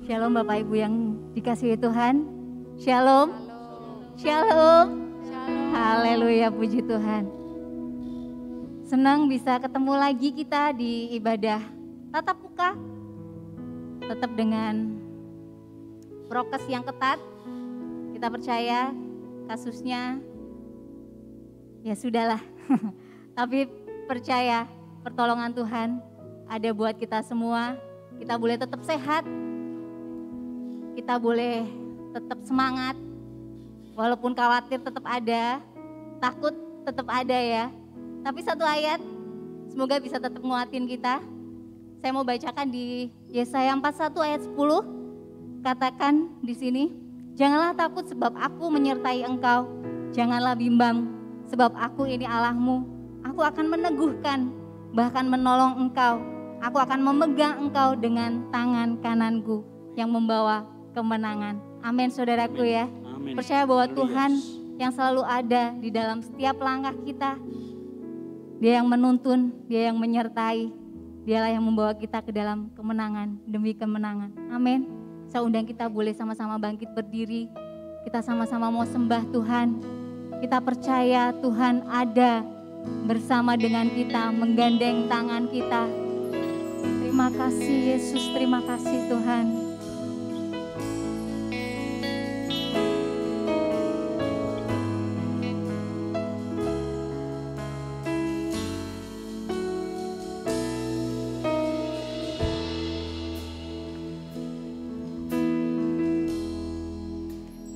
Shalom Bapak Ibu yang dikasihi Tuhan. Shalom. Shalom. Haleluya, puji Tuhan. Senang bisa ketemu lagi kita di ibadah tatap muka. Tetap dengan prokes yang ketat. Kita percaya kasusnya ya sudahlah. Tapi percaya pertolongan Tuhan ada buat kita semua. Kita boleh tetap sehat. Kita boleh tetap semangat, walaupun khawatir tetap ada, takut tetap ada ya. Tapi satu ayat, semoga bisa tetap nguatin kita. Saya mau bacakan di Yesaya 41 ayat 10, katakan di sini, janganlah takut sebab aku menyertai engkau, janganlah bimbang sebab aku ini Allahmu, aku akan meneguhkan, bahkan menolong engkau, aku akan memegang engkau dengan tangan kananku yang membawa kemenangan. Amin saudaraku ya. Amin. Percaya bahwa Tuhan yang selalu ada di dalam setiap langkah kita. Dia yang menuntun, dia yang menyertai. Dialah yang membawa kita ke dalam kemenangan demi kemenangan. Amin. Saya undang kita boleh sama-sama bangkit berdiri. Kita sama-sama mau sembah Tuhan. Kita percaya Tuhan ada bersama dengan kita, menggandeng tangan kita. Terima kasih Yesus, terima kasih Tuhan.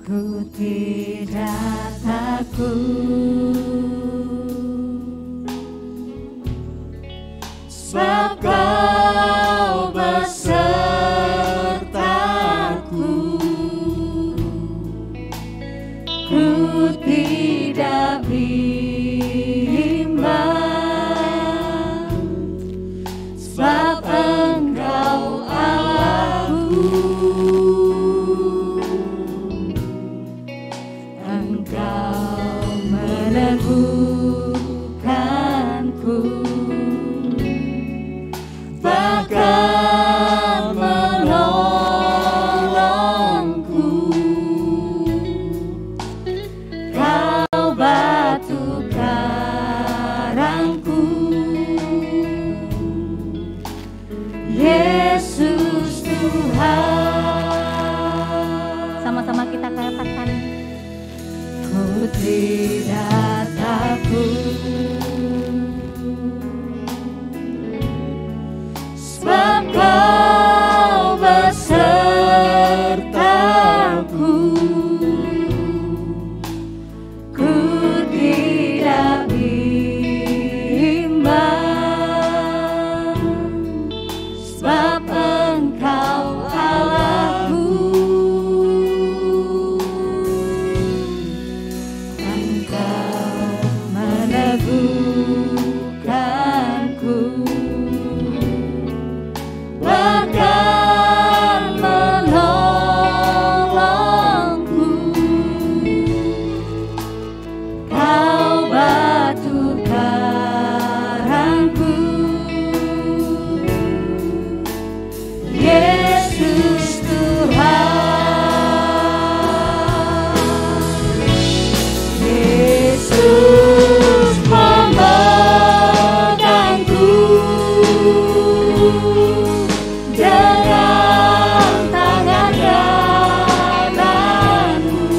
Ku tidak takut, sebab Kau besertaku. Ku tidak bimbang, sebab Engkau Allahku. Meneguhkanku, bahkan menolongku. Kau batu karangku, Yesus Tuhan. Sama-sama kita katakan, ku tidak takut, sebab Kau besertaku. Ku tidak bimbang, sebab Engkau Allahku. Meneguhkanku, bahkan menolongku. Kau batu karangku, Yesus Tuhan. Yesus memegangku dengan tangan kananmu.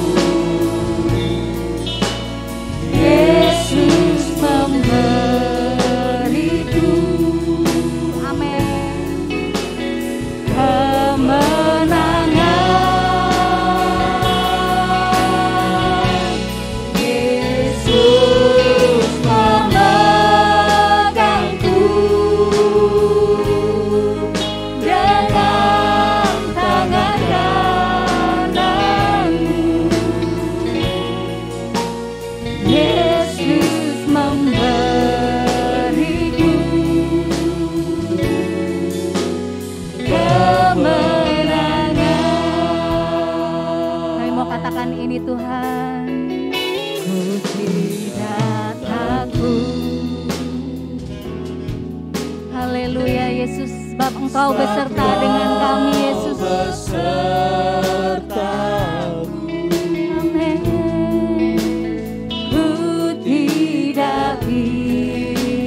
Yesus memberiku, amin, kemenangan. Yesus memegangku dengan tangan kananmu. Yesus memberiku kemenangan. kami mau katakan ini Tuhan. Ku tidak takut, Haleluya Yesus, sebab Engkau beserta dengan kami. kami Yesus. Amin. Ku tidak bimbang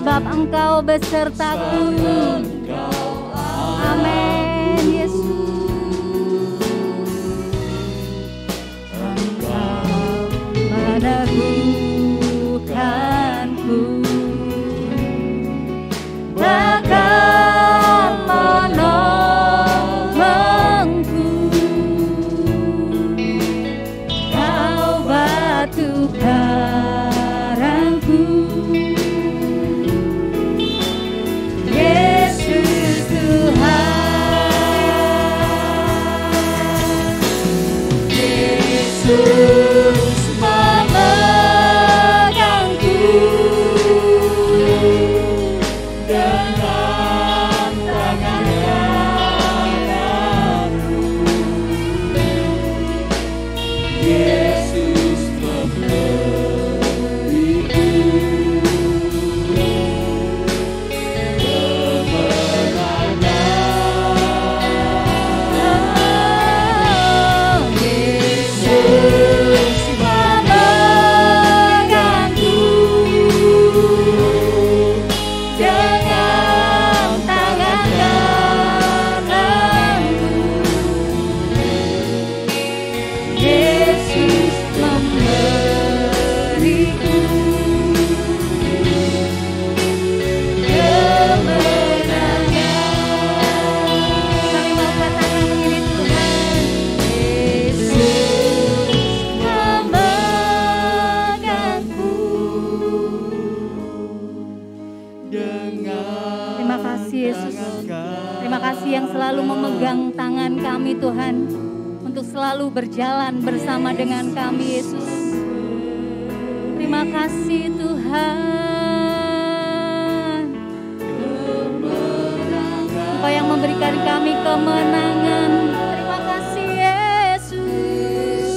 sebab Engkau besertaku. Amin Yesus. Engkau meneguhkanku, takkan menolongku. Kau batu karangku, Yesus Tuhan. Yesus memegangku dengan tangan kananmu. Yesus memberiku kemenangan. Yesus memegangku dengan tangan kananmu. Yesus memberiku kemenangan. Kami mau katakan begini Tuhan. Yesus memegangku. Terima kasih Yesus. Terima kasih yang selalu memegang tangan kami Tuhan, untuk selalu berjalan bersama dengan kami Yesus. Terima kasih Tuhan. Engkau yang memberikan kami kemenangan. Terima kasih Yesus.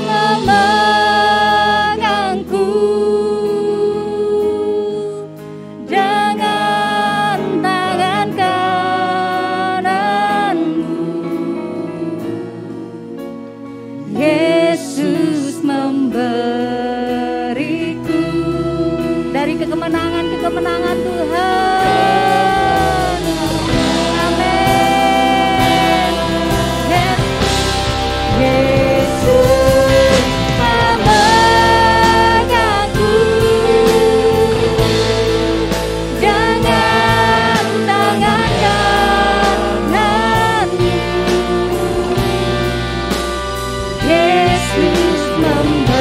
Memegangku dengan tangan kananmu. Yesus memberiku dari kemenangan ke kemenangan Tuhan. Amin. Yesus memegangku dengan tangan kananmu. Yesus memberiku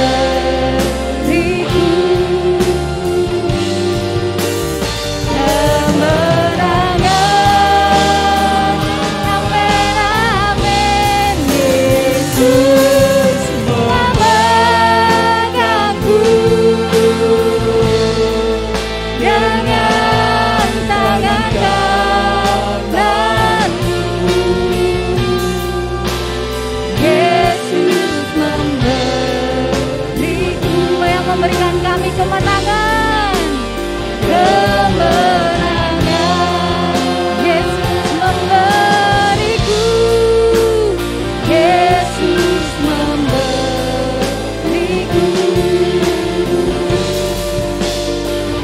kemenangan. Amin, amin. Yesus memegangku dengan tangan kananmu. Yesus memberiku, yang memberikan kami kemenangan. Kemenangan. Yesus memberiku. Yesus memberiku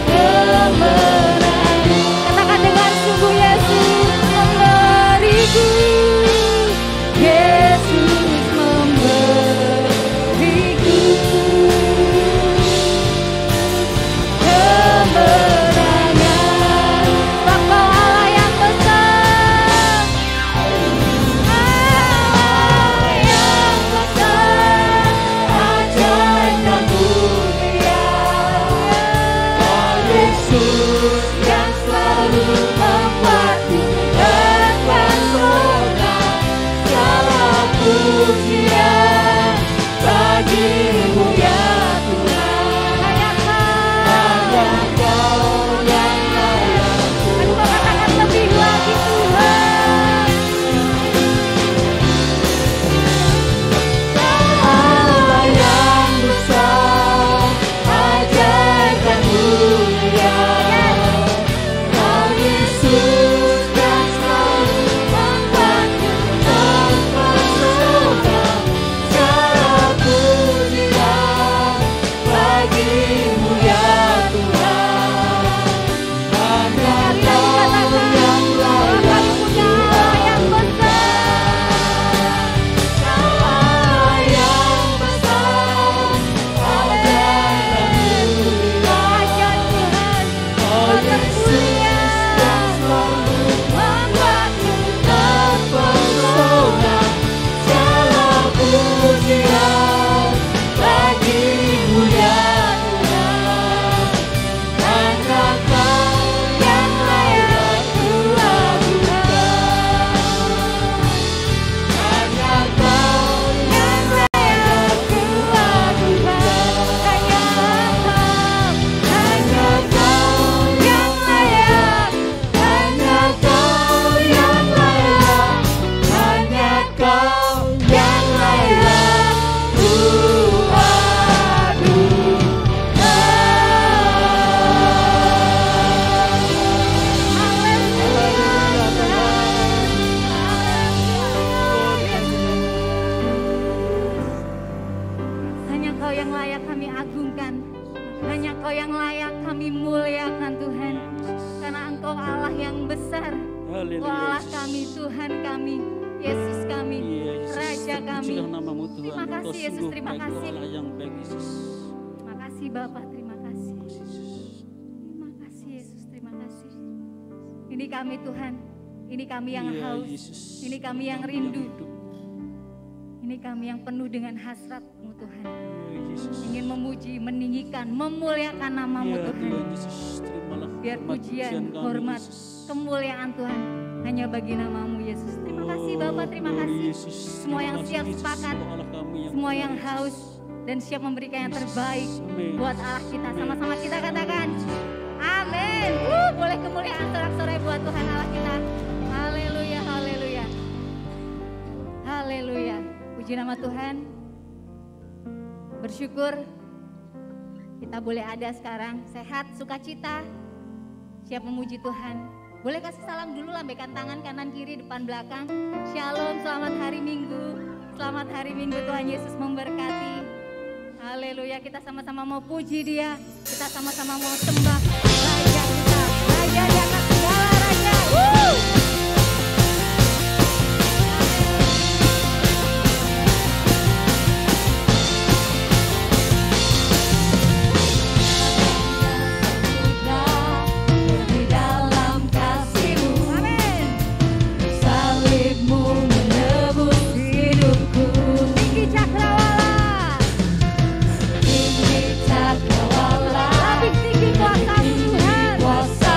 kemenangan. Katakan dengan sungguh, Yesus memberiku. Yesus memberiku kami agungkan. Hanya Kau yang layak kami muliakan Tuhan. Karena Engkau Allah yang besar. Engkau Allah kami, Tuhan kami, Yesus kami, Raja kami. Terima kasih Yesus, terima kasih. Terima kasih Bapa, terima kasih. Terima kasih Yesus, terima kasih. Ini kami Tuhan, ini kami yang haus, ini kami yang rindu. Ini kami yang penuh dengan hasrat-Mu Tuhan. Ingin memuji, meninggikan, memuliakan nama-Mu Tuhan. Biar pujian, hormat, kemuliaan Tuhan hanya bagi nama-Mu Yesus. Terima kasih Bapak, terima kasih. Semua yang siap sepakat, semua yang haus dan siap memberikan yang terbaik buat Allah kita. Sama-sama kita katakan amin. Boleh kemuliaan sorak-sorai buat Tuhan Allah kita. Haleluya, haleluya. Haleluya. Puji nama Tuhan. Bersyukur kita boleh ada sekarang sehat, sukacita, siap memuji Tuhan. Boleh kasih salam dulu, lambaikan tangan kanan kiri depan belakang. Shalom, selamat hari Minggu. Selamat hari Minggu, Tuhan Yesus memberkati. Haleluya, kita sama-sama mau puji Dia. Kita sama-sama mau sembah Raja kita. Raja di atas segala raja. Kuasa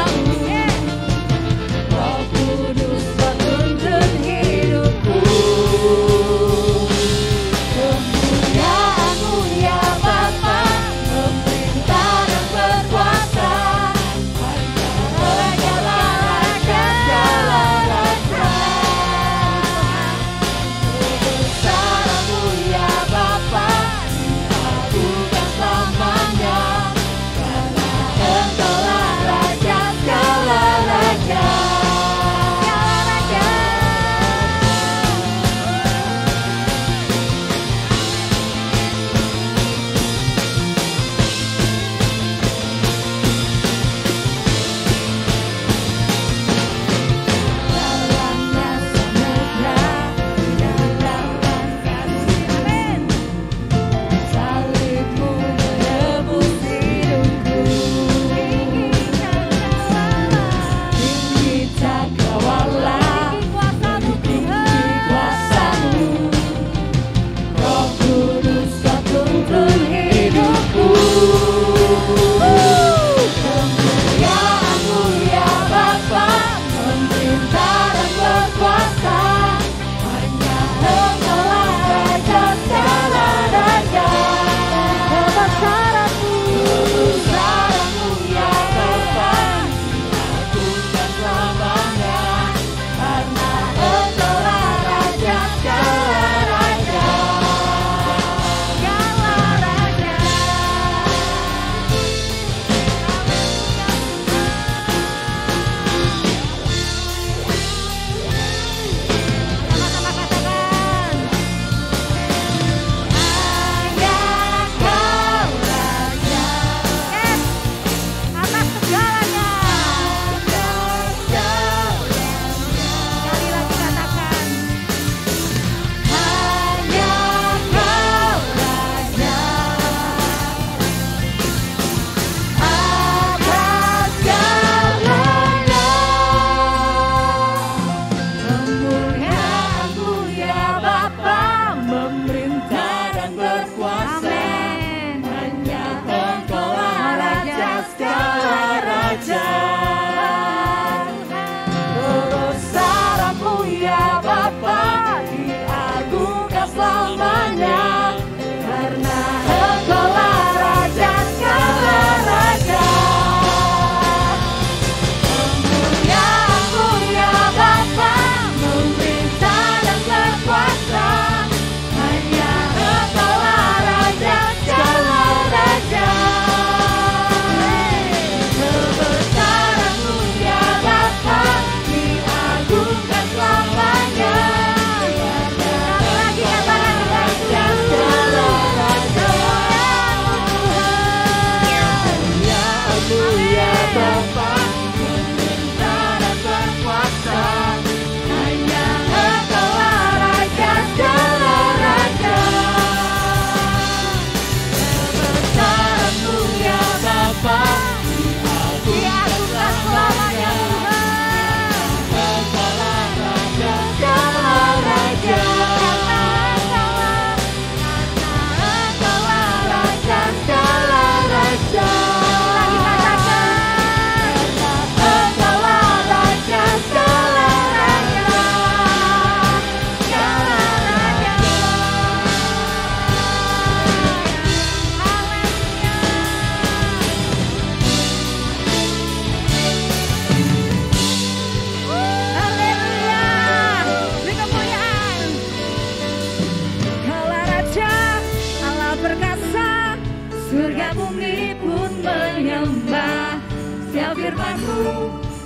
surga bumi pun menyembah. Setiap firman-Mu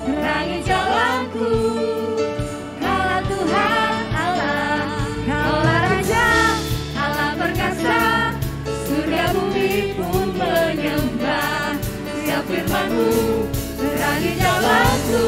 terangi jalanku. Kaulah Tuhan Allah, Kaulah Raja, Allah perkasa. Surga bumi pun menyembah. Setiap firman-Mu terangi jalanku.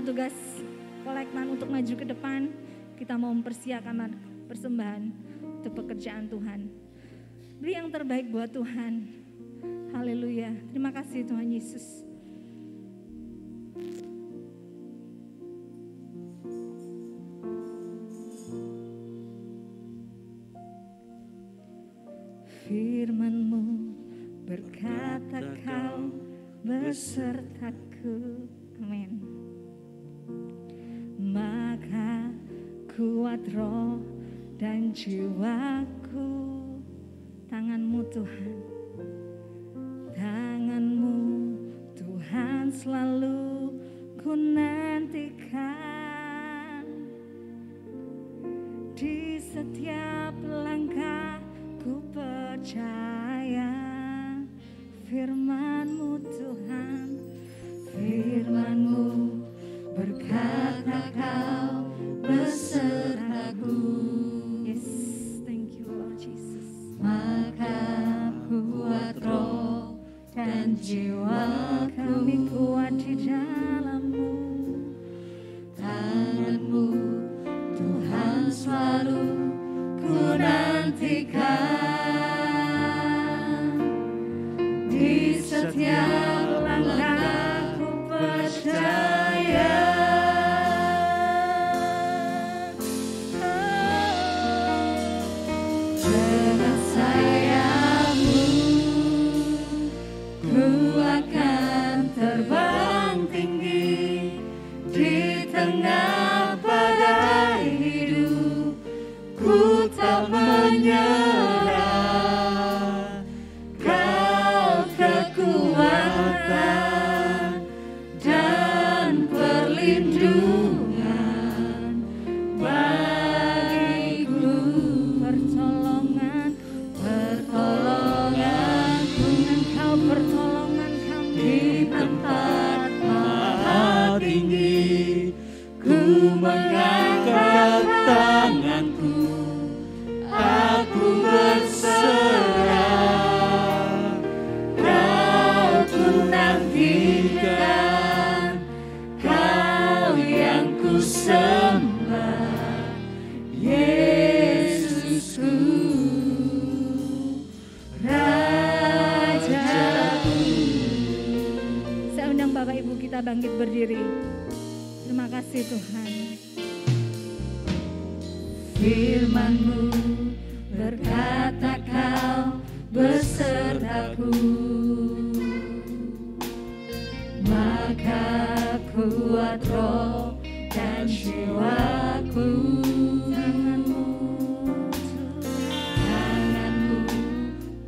petugas kolektan untuk maju ke depan. Kita mau mempersiapkan persembahan untuk pekerjaan Tuhan. Beri yang terbaik buat Tuhan. Haleluya. Terima kasih Tuhan Yesus. Firman-Mu berkata Kau besertaku. Amin. kuat roh dan jiwaku. Tangan-Mu Tuhan, tangan-Mu Tuhan selalu ku nantikan. Di setiap langkah ku percaya firman-Mu Tuhan, firman-Mu berkata Kau besertaku. Yes, thank you Lord Jesus. Maka kuat roh dan jiwa Kami kuat di dalam-Mu. tangan-Mu Tuhan selalu ku nantikan. Di setiap langkah ku percaya. Dengan sayap-Mu ku akan terbang tinggi di tengah badai hidup. Ku tak menyerah, Kau kekuatan dan perlindungan bagiku. Pertolonganku, Engkau pertolongan kami di tempat maha tinggi. Ku mengangkat tanganku, aku berserah. Kau ku nantikan, Kau yang ku sembah, Yesusku, Rajaku. Saya undang Bapak Ibu kita bangkit berdiri. Terima kasih Tuhan. Firman-Mu berkata Kau besertaku. Maka kuat roh dan jiwaku. Tangan-Mu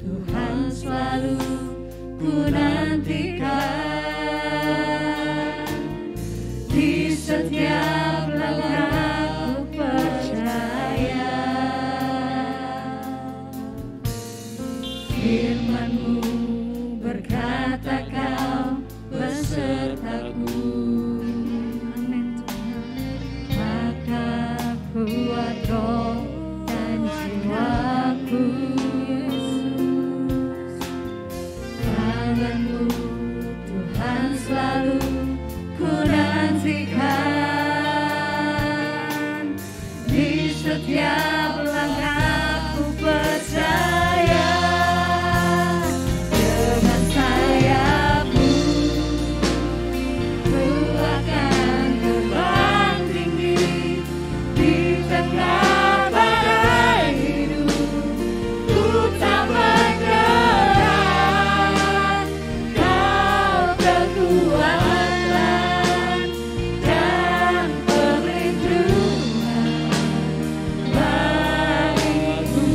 Tuhan selalu ku nantikan. Di setiap langkah ku percaya. Firman-Mu berkata Kau besertaku. Amin Tuhan. Maka kuat roh dan jiwaku. Tangan-Mu Tuhan selalu ku nantikan. Di setiap langkah ku percaya. Dengan sayap-Mu ku akan terbang tinggi di tengah badai hidup. Ku tak menyerah, Kau kekuatan dan perlindungan bagiku.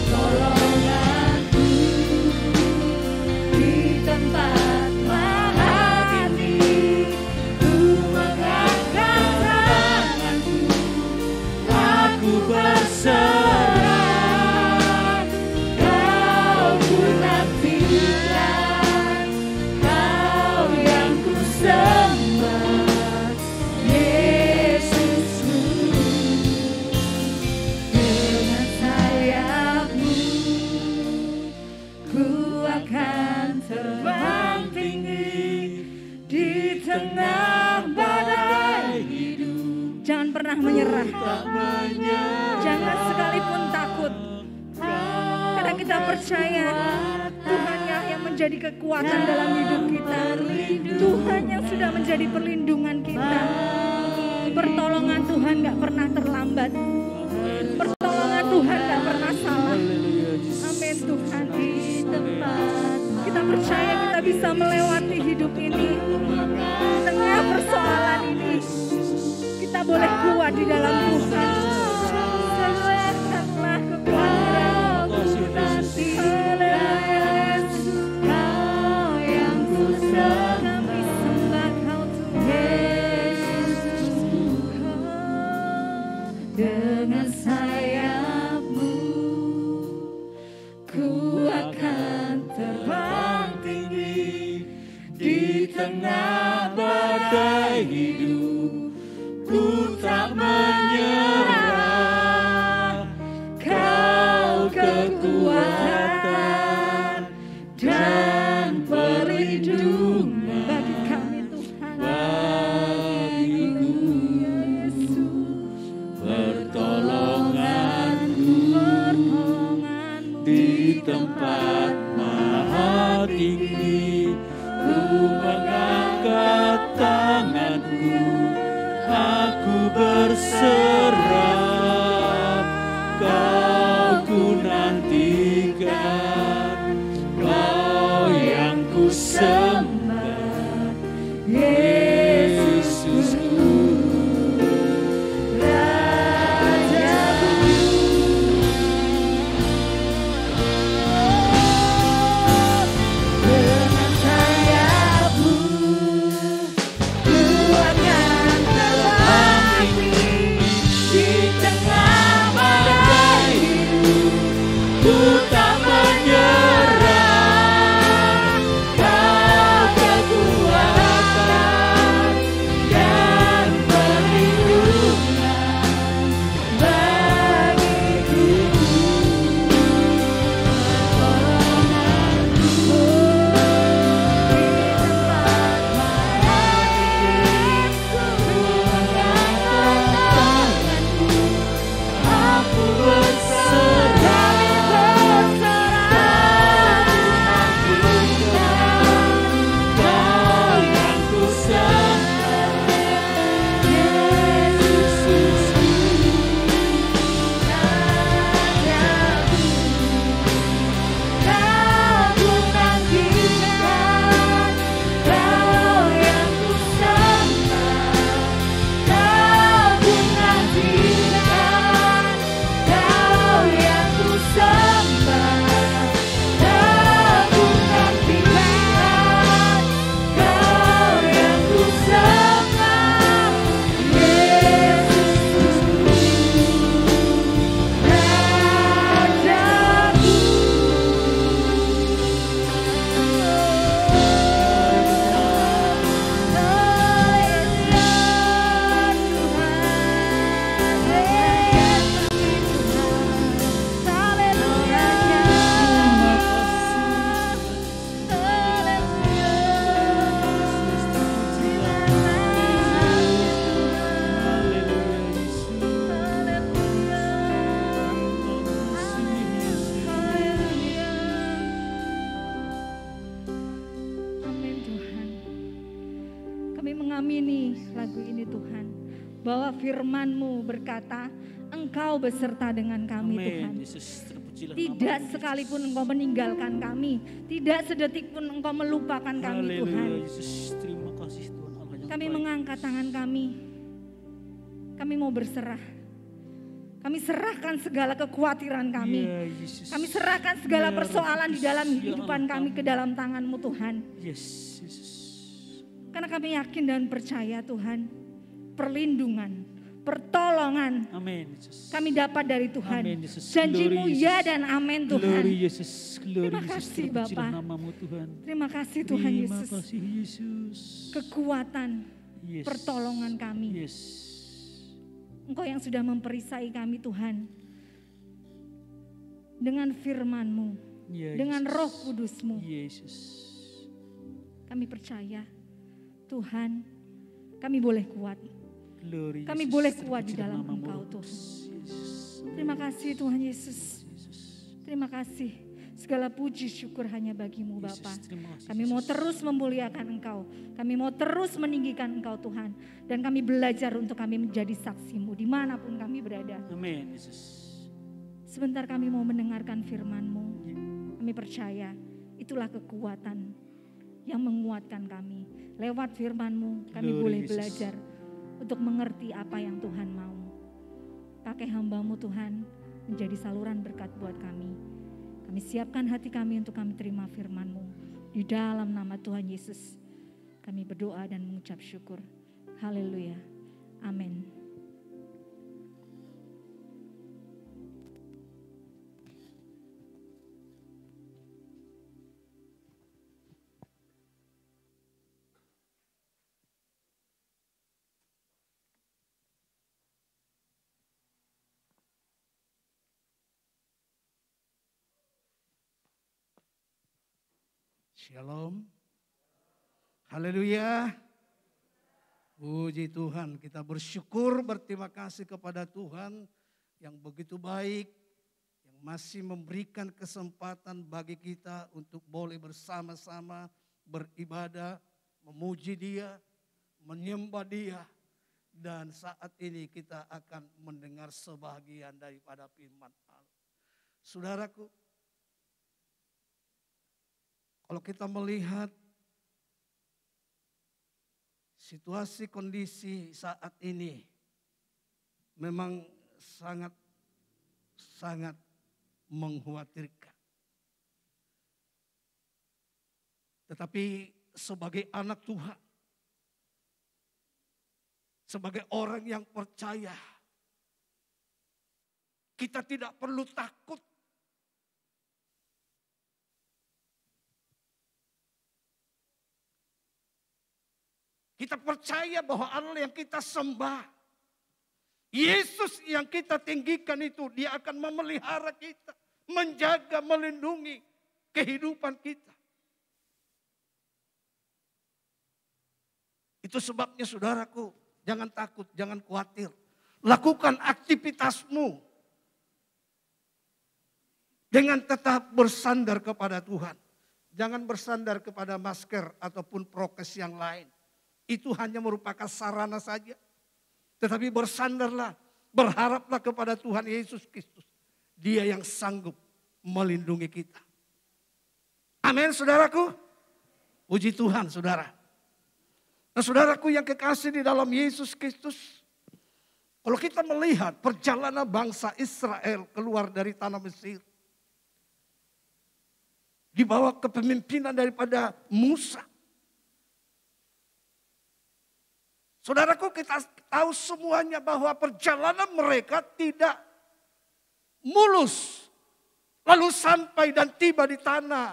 Pertolonganku di tempat maha tinggi. Ku mengangkat tanganku, aku berserah. Kau ku nantikan, Kau yang ku sembah, Yesusku. Dengan sayap-Mu ku akan terbang tinggi di tengah badai hidup. Jangan pernah menyerah. Tak menyerah, Jangan sekalipun takut. Karena kita percaya Tuhan yang menjadi kekuatan dalam hidup kita. Tuhan yang sudah menjadi perlindungan kita. Pertolongan Tuhan gak pernah terlambat. Pertolongan Tuhan gak pernah salah. Amin Tuhan. di tempat Kita percaya kita bisa melewati hidup ini. Di tengah persoalan ini di dalam Tuhan. Serahkanlah kepada Yesus. Kau yang ku sembah. kami sembah Kau Tuhan. Dengan sayap-Mu ku akan terbang tinggi di tengah badai hidup, ku tak menyerah. Kau kekuatan dan perlindungan Bagi kami Tuhan. bagiku, pertolonganku Pertolongan-Mu di tempat maha tinggi. Ku mengangkat tanganku, aku berserah. Kau ku nantikan, Kau yang ku sembah, Yesusku, Rajaku. dengan sayap-Mu ku akan terbang tinggi Di tengah badai hidup, ku tak menyerah. Kau kekuatan dan perlindungan bagiku, pertolonganku di tempat maha tinggi. Ku mengangkat tanganku, aku berserah. Kau yang ku sembah, Yesusku, Rajaku. Kau ku nantikan, Kau yang ku sembah. Kau ku nantikan, Kau yang ku sembah. Kau ku nantikan, Kau yang ku sembah. Yesusku, Rajaku. Amin Tuhan. Kami mengamini lagu ini Tuhan. Bahwa firman-Mu berkata, Engkau beserta dengan kami Tuhan. Yesus, terpujilah Tidak namamu, sekalipun Engkau meninggalkan kami. Tidak sedetik pun Engkau melupakan kami Haleluya, Tuhan. Yesus, terima kasih Tuhan Allah yang Kami baik. mengangkat tangan kami. Kami mau berserah. Kami serahkan segala kekhawatiran kami. Ya, Yesus. Kami serahkan segala Ya, persoalan di dalam Ya kehidupan Allah, kami ke dalam tangan-Mu Tuhan. Yes, Yesus. Karena kami yakin dan percaya Tuhan, perlindungan, pertolongan Amin, Yesus. kami dapat dari Tuhan. Amin, Yesus. Janji-Mu Glory, ya Yesus. dan amin Tuhan. Glory Yesus, glory Terima Yesus, kasih, terpujilah Bapa. namamu Tuhan. Terima kasih Tuhan Terima Yesus. kasih Yesus. Kekuatan, Yes. pertolongan kami. Yes. Engkau yang sudah memperisai kami Tuhan. Dengan firman-Mu, Ya, dengan Yesus. Roh Kudus-Mu. Yesus. Kami percaya Tuhan, kami boleh kuat. Glory Kami Yesus, boleh kuat di terpujilah dalam namamu, Engkau, Roh Tuhan. Kudus. Yesus. Terima kasih Tuhan Yesus. Yesus. Terima kasih. Segala puji syukur hanya bagi-Mu Yesus, Bapa. terima kasih, Kami mau Yesus. terus memuliakan Engkau. Kami mau terus meninggikan Engkau Tuhan. Dan kami belajar untuk kami menjadi saksi-Mu dimanapun kami berada. Amin, Yesus. Sebentar kami mau mendengarkan firman-Mu. Ya. Kami percaya itulah kekuatan yang menguatkan kami. Lewat firman-Mu kami Glory boleh Yesus. belajar untuk mengerti apa yang Tuhan mau. pakai hamba-Mu Tuhan menjadi saluran berkat buat kami. Kami siapkan hati kami untuk kami terima firman-Mu. Di dalam nama Tuhan Yesus kami berdoa dan mengucap syukur. Haleluya. Amin. Shalom. Haleluya. Puji Tuhan, kita bersyukur, berterima kasih kepada Tuhan yang begitu baik, yang masih memberikan kesempatan bagi kita untuk boleh bersama-sama beribadah, memuji Dia, menyembah Dia. Dan saat ini kita akan mendengar sebahagian daripada firman Allah. Saudaraku, kalau kita melihat situasi kondisi saat ini memang sangat mengkhawatirkan. Tetapi sebagai anak Tuhan, sebagai orang yang percaya, kita tidak perlu takut. Kita percaya bahwa Allah yang kita sembah, Yesus yang kita tinggikan itu, Dia akan memelihara kita, menjaga, melindungi kehidupan kita. Itu sebabnya saudaraku, jangan takut, jangan khawatir. Lakukan aktivitasmu dengan tetap bersandar kepada Tuhan. Jangan bersandar kepada masker ataupun prokes yang lain. Itu hanya merupakan sarana saja. Tetapi bersandarlah, berharaplah kepada Tuhan Yesus Kristus. Dia yang sanggup melindungi kita. Amin saudaraku. Puji Tuhan saudara. Nah saudaraku yang kekasih di dalam Yesus Kristus. Kalau kita melihat perjalanan bangsa Israel keluar dari tanah Mesir. Di bawah kepemimpinan daripada Musa. Saudaraku, kita tahu semuanya bahwa perjalanan mereka tidak mulus. Lalu sampai dan tiba di tanah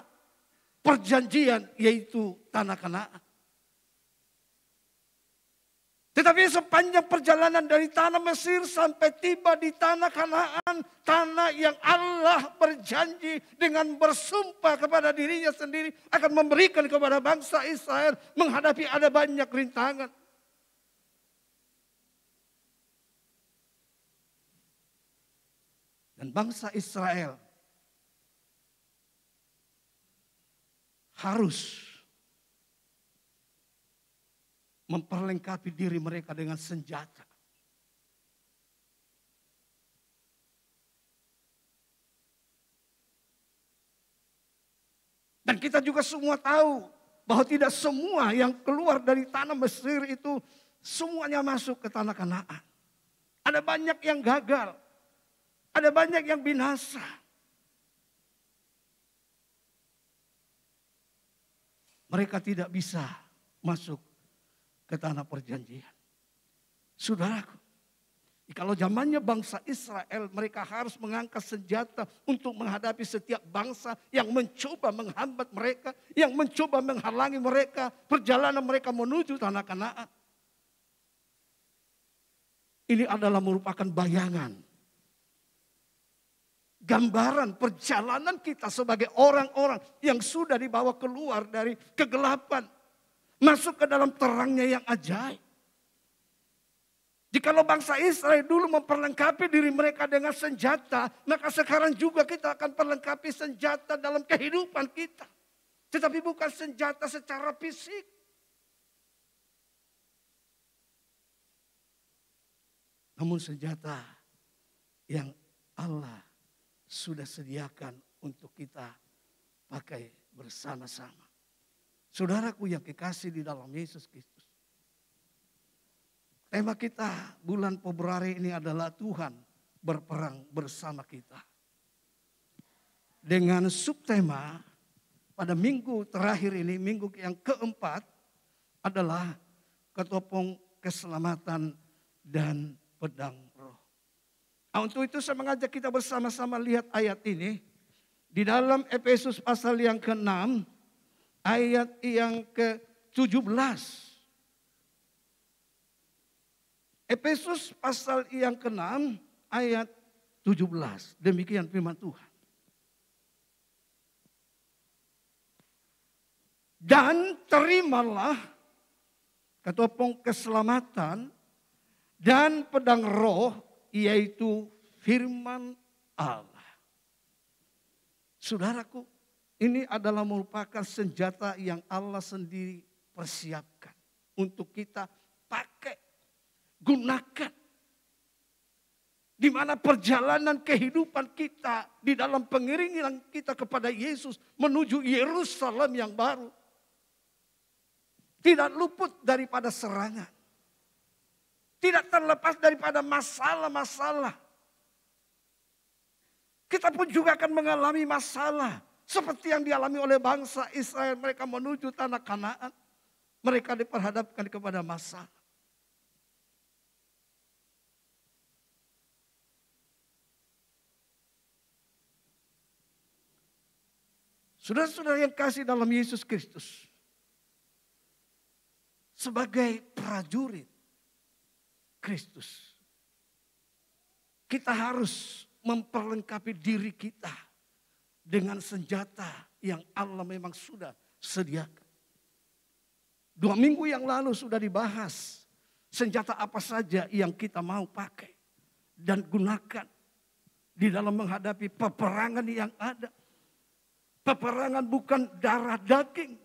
perjanjian, yaitu tanah Kanaan. Tetapi sepanjang perjalanan dari tanah Mesir sampai tiba di tanah Kanaan, tanah yang Allah berjanji dengan bersumpah kepada dirinya sendiri akan memberikan kepada bangsa Israel menghadapi ada banyak rintangan. Dan bangsa Israel harus memperlengkapi diri mereka dengan senjata. Dan kita juga semua tahu bahwa tidak semua yang keluar dari tanah Mesir itu semuanya masuk ke tanah Kanaan. Ada banyak yang gagal. Ada banyak yang binasa. Mereka tidak bisa masuk ke tanah perjanjian. Saudaraku, kalau zamannya bangsa Israel, mereka harus mengangkat senjata untuk menghadapi setiap bangsa yang mencoba menghambat mereka, yang mencoba menghalangi mereka, perjalanan mereka menuju tanah Kanaan. Ini adalah merupakan bayangan. Gambaran perjalanan kita sebagai orang-orang yang sudah dibawa keluar dari kegelapan. Masuk ke dalam terangnya yang ajaib. Jikalau bangsa Israel dulu memperlengkapi diri mereka dengan senjata, maka sekarang juga kita akan perlengkapi senjata dalam kehidupan kita. Tetapi bukan senjata secara fisik. Namun senjata yang Allah sudah sediakan untuk kita pakai bersama-sama. Saudaraku yang kekasih di dalam Yesus Kristus. Tema kita bulan Februari ini adalah Tuhan berperang bersama kita. Dengan subtema pada minggu terakhir ini, minggu yang keempat adalah ketopong keselamatan dan pedang roh. Nah, untuk itu saya mengajak kita bersama-sama lihat ayat ini. Di dalam Efesus pasal yang ke-6, ayat yang ke-17. Efesus pasal yang ke-6, ayat 17. Demikian firman Tuhan. Dan terimalah ketopong keselamatan dan pedang roh, yaitu firman Allah. Saudaraku, ini adalah merupakan senjata yang Allah sendiri persiapkan untuk kita pakai, gunakan. Di mana perjalanan kehidupan kita di dalam pengiringan kita kepada Yesus menuju Yerusalem yang baru. Tidak luput daripada serangan. Tidak terlepas daripada masalah-masalah. Kita pun juga akan mengalami masalah. Seperti yang dialami oleh bangsa Israel. Mereka menuju tanah Kanaan. Mereka diperhadapkan kepada masalah. Saudara-saudara yang kasih dalam Yesus Kristus. Sebagai prajurit Kristus. Kita harus memperlengkapi diri kita dengan senjata yang Allah memang sudah sediakan. 2 minggu yang lalu sudah dibahas senjata apa saja yang kita mau pakai dan gunakan di dalam menghadapi peperangan yang ada. Peperangan bukan darah daging,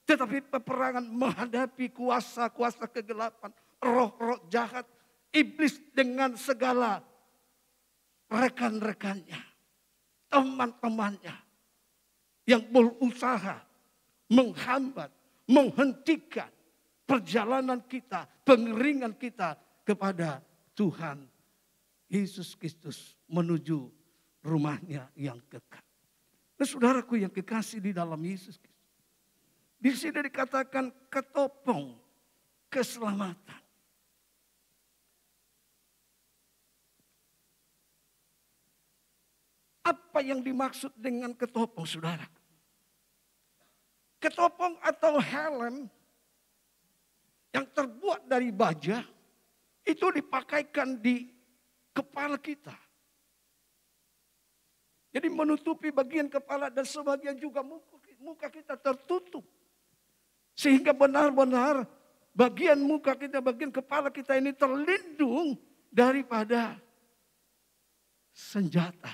tetapi peperangan menghadapi kuasa-kuasa kegelapan, roh-roh jahat, iblis dengan segala rekan-rekannya, teman-temannya yang berusaha menghambat, menghentikan perjalanan kita, pengiringan kita kepada Tuhan Yesus Kristus menuju rumahnya yang kekal. Nah, saudaraku yang kekasih di dalam Yesus Kristus. Di sini dikatakan ketopong keselamatan. Apa yang dimaksud dengan ketopong, saudara? Ketopong atau helm yang terbuat dari baja itu dipakaikan di kepala kita. Jadi menutupi bagian kepala dan sebagian juga muka kita tertutup. Sehingga benar-benar bagian muka kita, bagian kepala kita ini terlindung daripada senjata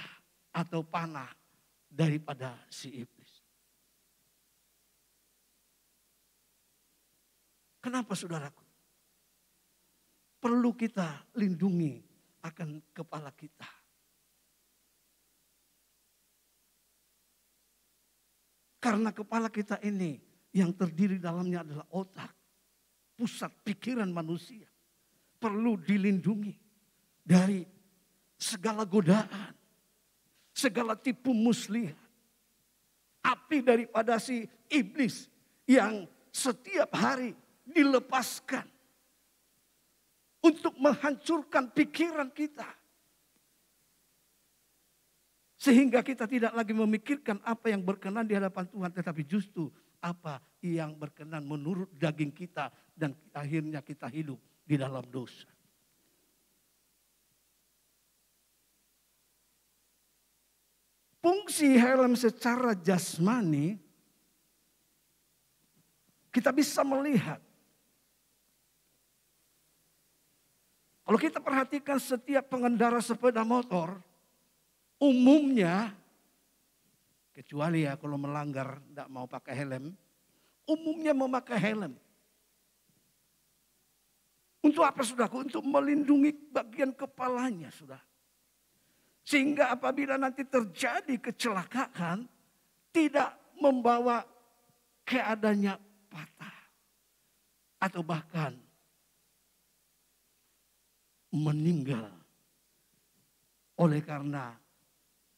atau panah daripada si iblis. Kenapa saudaraku? Perlu kita lindungi akan kepala kita. Karena kepala kita ini yang terdiri dalamnya adalah otak, pusat pikiran manusia. Perlu dilindungi dari segala godaan, segala tipu muslihat. Api daripada si iblis yang setiap hari dilepaskan untuk menghancurkan pikiran kita. Sehingga kita tidak lagi memikirkan apa yang berkenan di hadapan Tuhan. Tetapi justru apa yang berkenan menurut daging kita. Dan akhirnya kita hidup di dalam dosa. Fungsi helm secara jasmani. Kita bisa melihat. Kalau kita perhatikan setiap pengendara sepeda motor. Umumnya, kecuali ya kalau melanggar tidak mau pakai helm, umumnya memakai helm. Untuk apa saudaraku? Untuk melindungi bagian kepalanya sudah. Sehingga apabila nanti terjadi kecelakaan, tidak membawa keadaannya patah. Atau bahkan meninggal oleh karena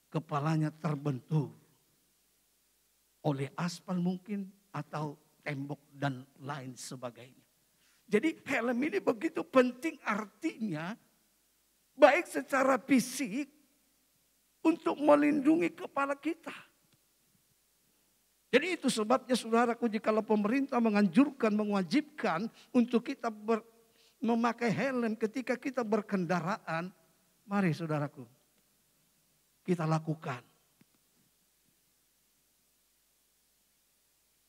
kepalanya terbentur oleh aspal mungkin atau tembok dan lain sebagainya. Jadi helm ini begitu penting, artinya baik secara fisik untuk melindungi kepala kita. Jadi itu sebabnya saudaraku, jikalau pemerintah menganjurkan, mewajibkan untuk kita memakai helm ketika kita berkendaraan, mari saudaraku kita lakukan.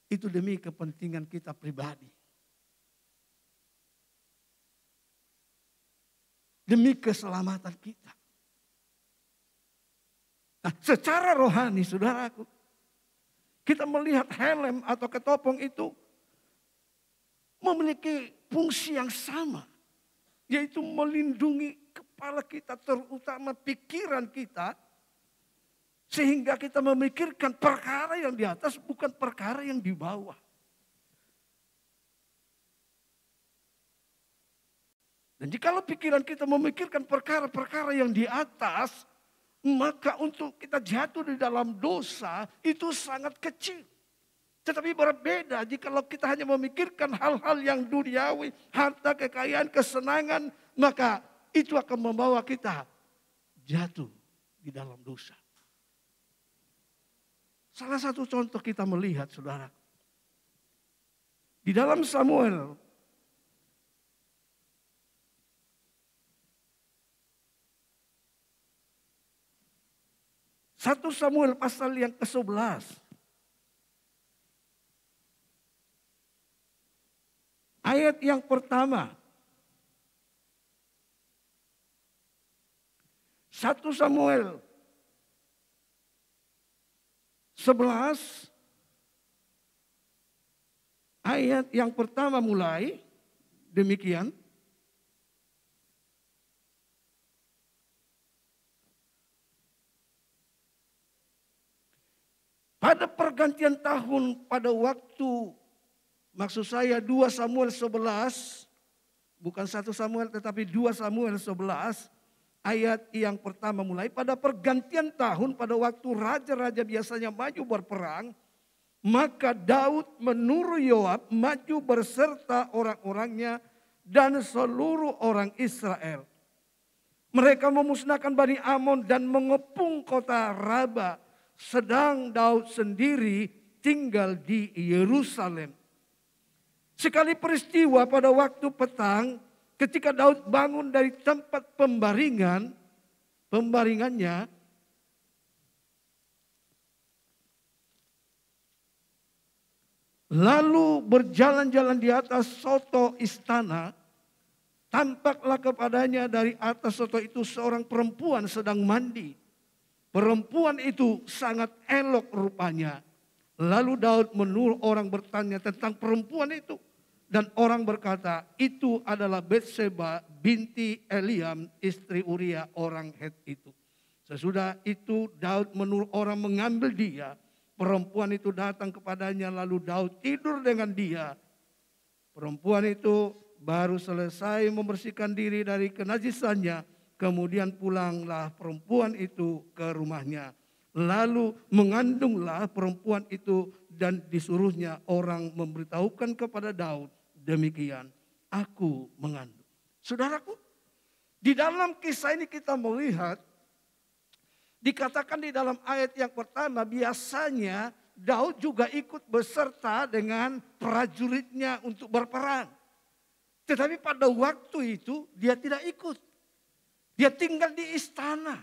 Itu demi kepentingan kita pribadi. Demi keselamatan kita. Nah, secara rohani saudaraku, kita melihat helm atau ketopong itu memiliki fungsi yang sama. Yaitu melindungi kepala kita, terutama pikiran kita. Sehingga kita memikirkan perkara yang di atas, bukan perkara yang di bawah. Dan jikalau pikiran kita memikirkan perkara-perkara yang di atas, maka untuk kita jatuh di dalam dosa itu sangat kecil. Tetapi berbeda jikalau kita hanya memikirkan hal-hal yang duniawi, harta, kekayaan, kesenangan, maka itu akan membawa kita jatuh di dalam dosa. Salah satu contoh kita melihat, saudara, di dalam Samuel Satu Samuel pasal yang ke-11. Ayat yang pertama. 1 Samuel 11 ayat yang pertama mulai demikian. Pada pergantian tahun pada waktu, maksud saya 2 Samuel 11, bukan 1 Samuel tetapi 2 Samuel 11, ayat yang pertama mulai. Pada pergantian tahun pada waktu raja-raja biasanya maju berperang, maka Daud menyuruh Yoab maju berserta orang-orangnya dan seluruh orang Israel. Mereka memusnahkan Bani Amon dan mengepung kota Raba. Sedang Daud sendiri tinggal di Yerusalem. Sekali peristiwa pada waktu petang, ketika Daud bangun dari tempat pembaringannya, lalu berjalan-jalan di atas soto istana, tampaklah kepadanya dari atas soto itu seorang perempuan sedang mandi. Perempuan itu sangat elok rupanya. Lalu Daud menyuruh orang bertanya tentang perempuan itu. Dan orang berkata, itu adalah Betseba binti Eliam, istri Uria orang Het itu. Sesudah itu Daud menyuruh orang mengambil dia. Perempuan itu datang kepadanya, lalu Daud tidur dengan dia. Perempuan itu baru selesai membersihkan diri dari kenajisannya. Kemudian pulanglah perempuan itu ke rumahnya. Lalu mengandunglah perempuan itu dan disuruhnya orang memberitahukan kepada Daud. Demikian, aku mengandung. Saudaraku, di dalam kisah ini kita melihat, dikatakan di dalam ayat yang pertama, biasanya Daud juga ikut beserta dengan prajuritnya untuk berperang. Tetapi pada waktu itu dia tidak ikut. Dia tinggal di istana.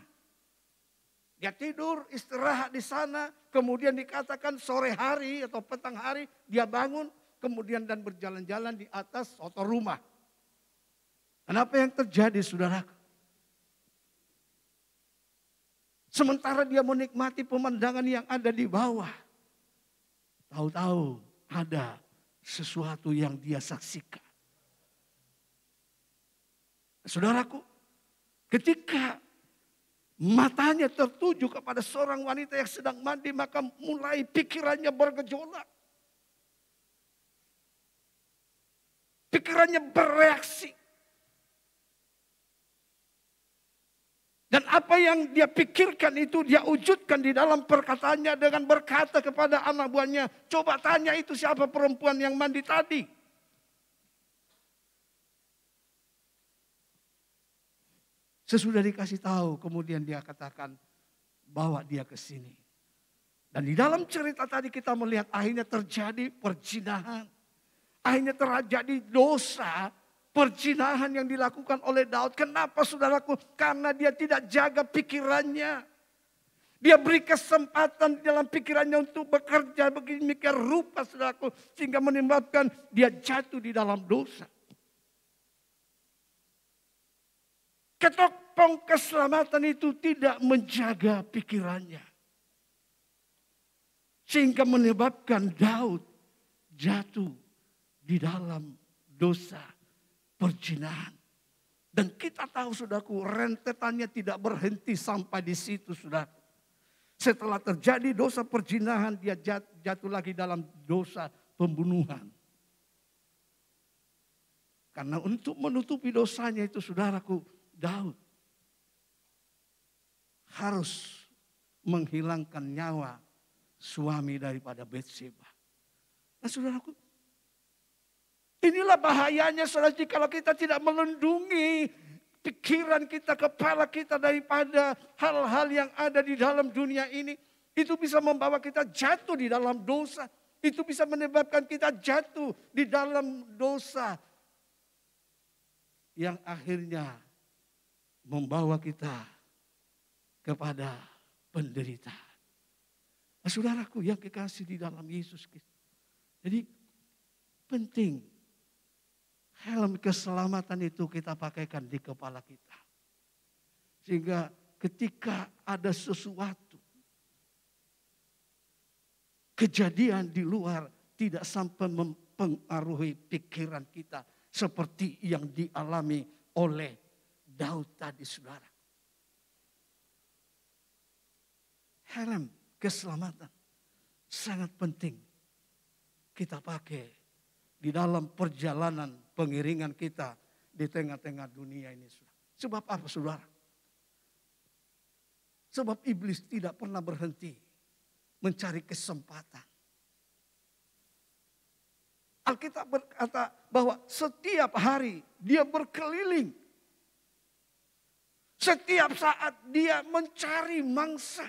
Dia tidur, istirahat di sana. Kemudian dikatakan sore hari atau petang hari dia bangun. Kemudian dan berjalan-jalan di atas soto rumah. Kenapa yang terjadi, saudara? Sementara dia menikmati pemandangan yang ada di bawah. Tahu-tahu ada sesuatu yang dia saksikan. Saudaraku, ketika matanya tertuju kepada seorang wanita yang sedang mandi, maka mulai pikirannya bergejolak. Pikirannya bereaksi. Dan apa yang dia pikirkan itu dia wujudkan di dalam perkataannya dengan berkata kepada anak buahnya, coba tanya itu siapa perempuan yang mandi tadi. Sesudah dikasih tahu, kemudian dia katakan, bawa dia ke sini. Dan di dalam cerita tadi kita melihat akhirnya terjadi perzinahan. Akhirnya terjadi dosa perzinahan yang dilakukan oleh Daud. Kenapa saudaraku? Karena dia tidak jaga pikirannya. Dia beri kesempatan di dalam pikirannya untuk bekerja begini rupa saudaraku. Sehingga menyebabkan dia jatuh di dalam dosa. Ketopong keselamatan itu tidak menjaga pikirannya. Sehingga menyebabkan Daud jatuh di dalam dosa perzinahan. Dan kita tahu saudaraku, rentetannya tidak berhenti sampai di situ saudara. Setelah terjadi dosa perzinahan, dia jatuh lagi dalam dosa pembunuhan. Karena untuk menutupi dosanya itu saudaraku, Daud harus menghilangkan nyawa suami daripada Bathsheba. Nah saudaraku, inilah bahayanya saudara, kalau kita tidak melindungi pikiran kita, kepala kita daripada hal-hal yang ada di dalam dunia ini. Itu bisa membawa kita jatuh di dalam dosa. Itu bisa menyebabkan kita jatuh di dalam dosa. Yang akhirnya membawa kita kepada penderitaan. Nah, saudaraku yang kekasih di dalam Yesus Kristus. Jadi penting helm keselamatan itu kita pakaikan di kepala kita. Sehingga ketika ada sesuatu kejadian di luar tidak sampai mempengaruhi pikiran kita seperti yang dialami oleh Daud tadi saudara. Helm keselamatan sangat penting kita pakai di dalam perjalanan pengiringan kita di tengah-tengah dunia ini. Sebab apa saudara? Sebab iblis tidak pernah berhenti mencari kesempatan. Alkitab berkata bahwa setiap hari dia berkeliling. Setiap saat dia mencari mangsa.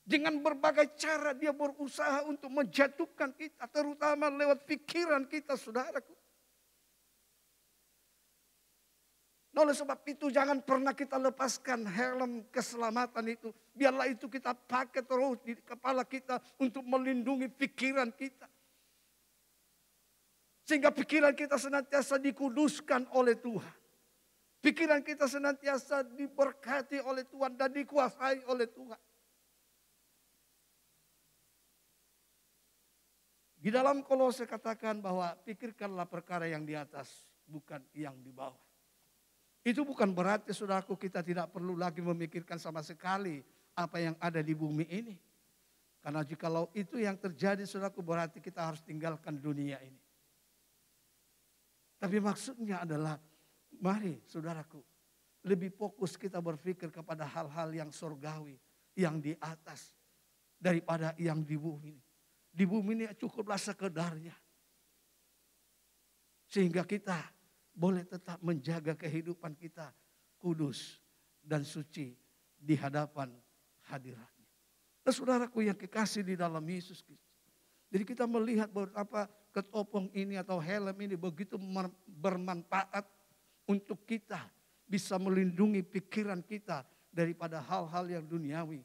Dengan berbagai cara dia berusaha untuk menjatuhkan kita. Terutama lewat pikiran kita saudaraku. Oleh sebab itu jangan pernah kita lepaskan helm keselamatan itu. Biarlah itu kita pakai terus di kepala kita untuk melindungi pikiran kita. Sehingga pikiran kita senantiasa dikuduskan oleh Tuhan. Pikiran kita senantiasa diberkati oleh Tuhan dan dikuasai oleh Tuhan. Di dalam Kolose katakan bahwa pikirkanlah perkara yang di atas, bukan yang di bawah. Itu bukan berarti saudaraku kita tidak perlu lagi memikirkan sama sekali apa yang ada di bumi ini. Karena jikalau itu yang terjadi saudaraku berarti kita harus tinggalkan dunia ini. Tapi maksudnya adalah mari saudaraku lebih fokus kita berpikir kepada hal-hal yang surgawi, yang di atas daripada yang di bumi ini. Di bumi ini cukuplah sekedarnya. Sehingga kita boleh tetap menjaga kehidupan kita kudus dan suci di hadapan hadiratnya. Nah, saudaraku yang kekasih di dalam Yesus Kristus. Jadi kita melihat betapa ketopong ini atau helm ini begitu bermanfaat untuk kita bisa melindungi pikiran kita daripada hal-hal yang duniawi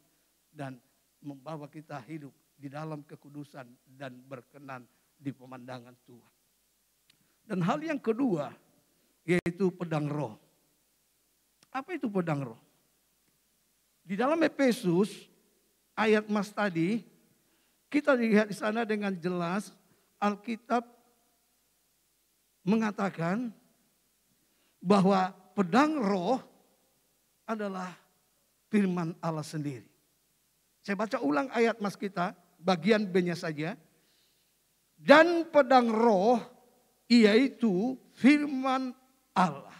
dan membawa kita hidup di dalam kekudusan dan berkenan di pemandangan Tuhan. Dan hal yang kedua yaitu pedang roh. Apa itu pedang roh? Di dalam Efesus ayat mas tadi kita lihat di sana dengan jelas Alkitab mengatakan bahwa pedang roh adalah firman Allah sendiri. Saya baca ulang ayat mas kita, bagian B-nya saja. Dan pedang roh yaitu firman Allah.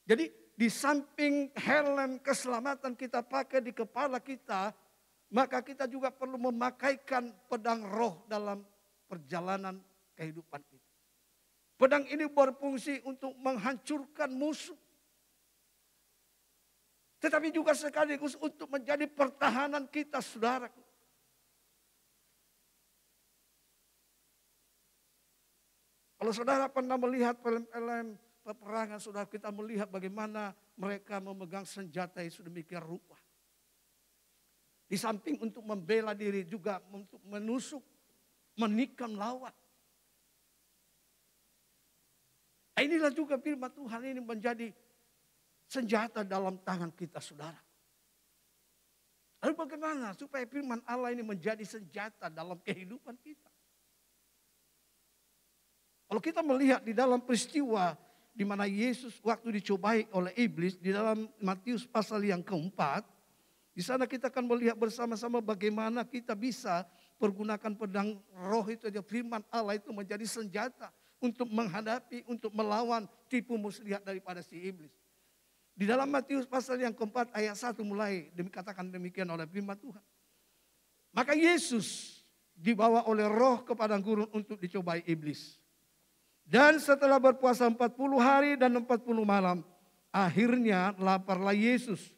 Jadi di samping helm keselamatan kita pakai di kepala kita, maka kita juga perlu memakaikan pedang roh dalam perjalanan kehidupan kita. Pedang ini berfungsi untuk menghancurkan musuh. Tetapi juga sekaligus untuk menjadi pertahanan kita, saudaraku. Kalau saudara pernah melihat film-film peperangan, saudara, kita melihat bagaimana mereka memegang senjata yang sedemikian rupa. Di samping untuk membela diri juga untuk menusuk, menikam lawan. Inilah juga firman Tuhan ini menjadi senjata dalam tangan kita, saudara. Lalu bagaimana supaya firman Allah ini menjadi senjata dalam kehidupan kita? Kalau kita melihat di dalam peristiwa di mana Yesus waktu dicobai oleh iblis di dalam Matius pasal yang keempat, di sana kita akan melihat bersama-sama bagaimana kita bisa pergunakan pedang roh itu, firman Allah itu menjadi senjata untuk menghadapi, untuk melawan tipu muslihat daripada si iblis. Di dalam Matius pasal yang keempat ayat 1 mulai dikatakan demikian oleh firman Tuhan. Maka Yesus dibawa oleh roh ke padang gurun untuk dicobai iblis. Dan setelah berpuasa 40 hari dan 40 malam, akhirnya laparlah Yesus.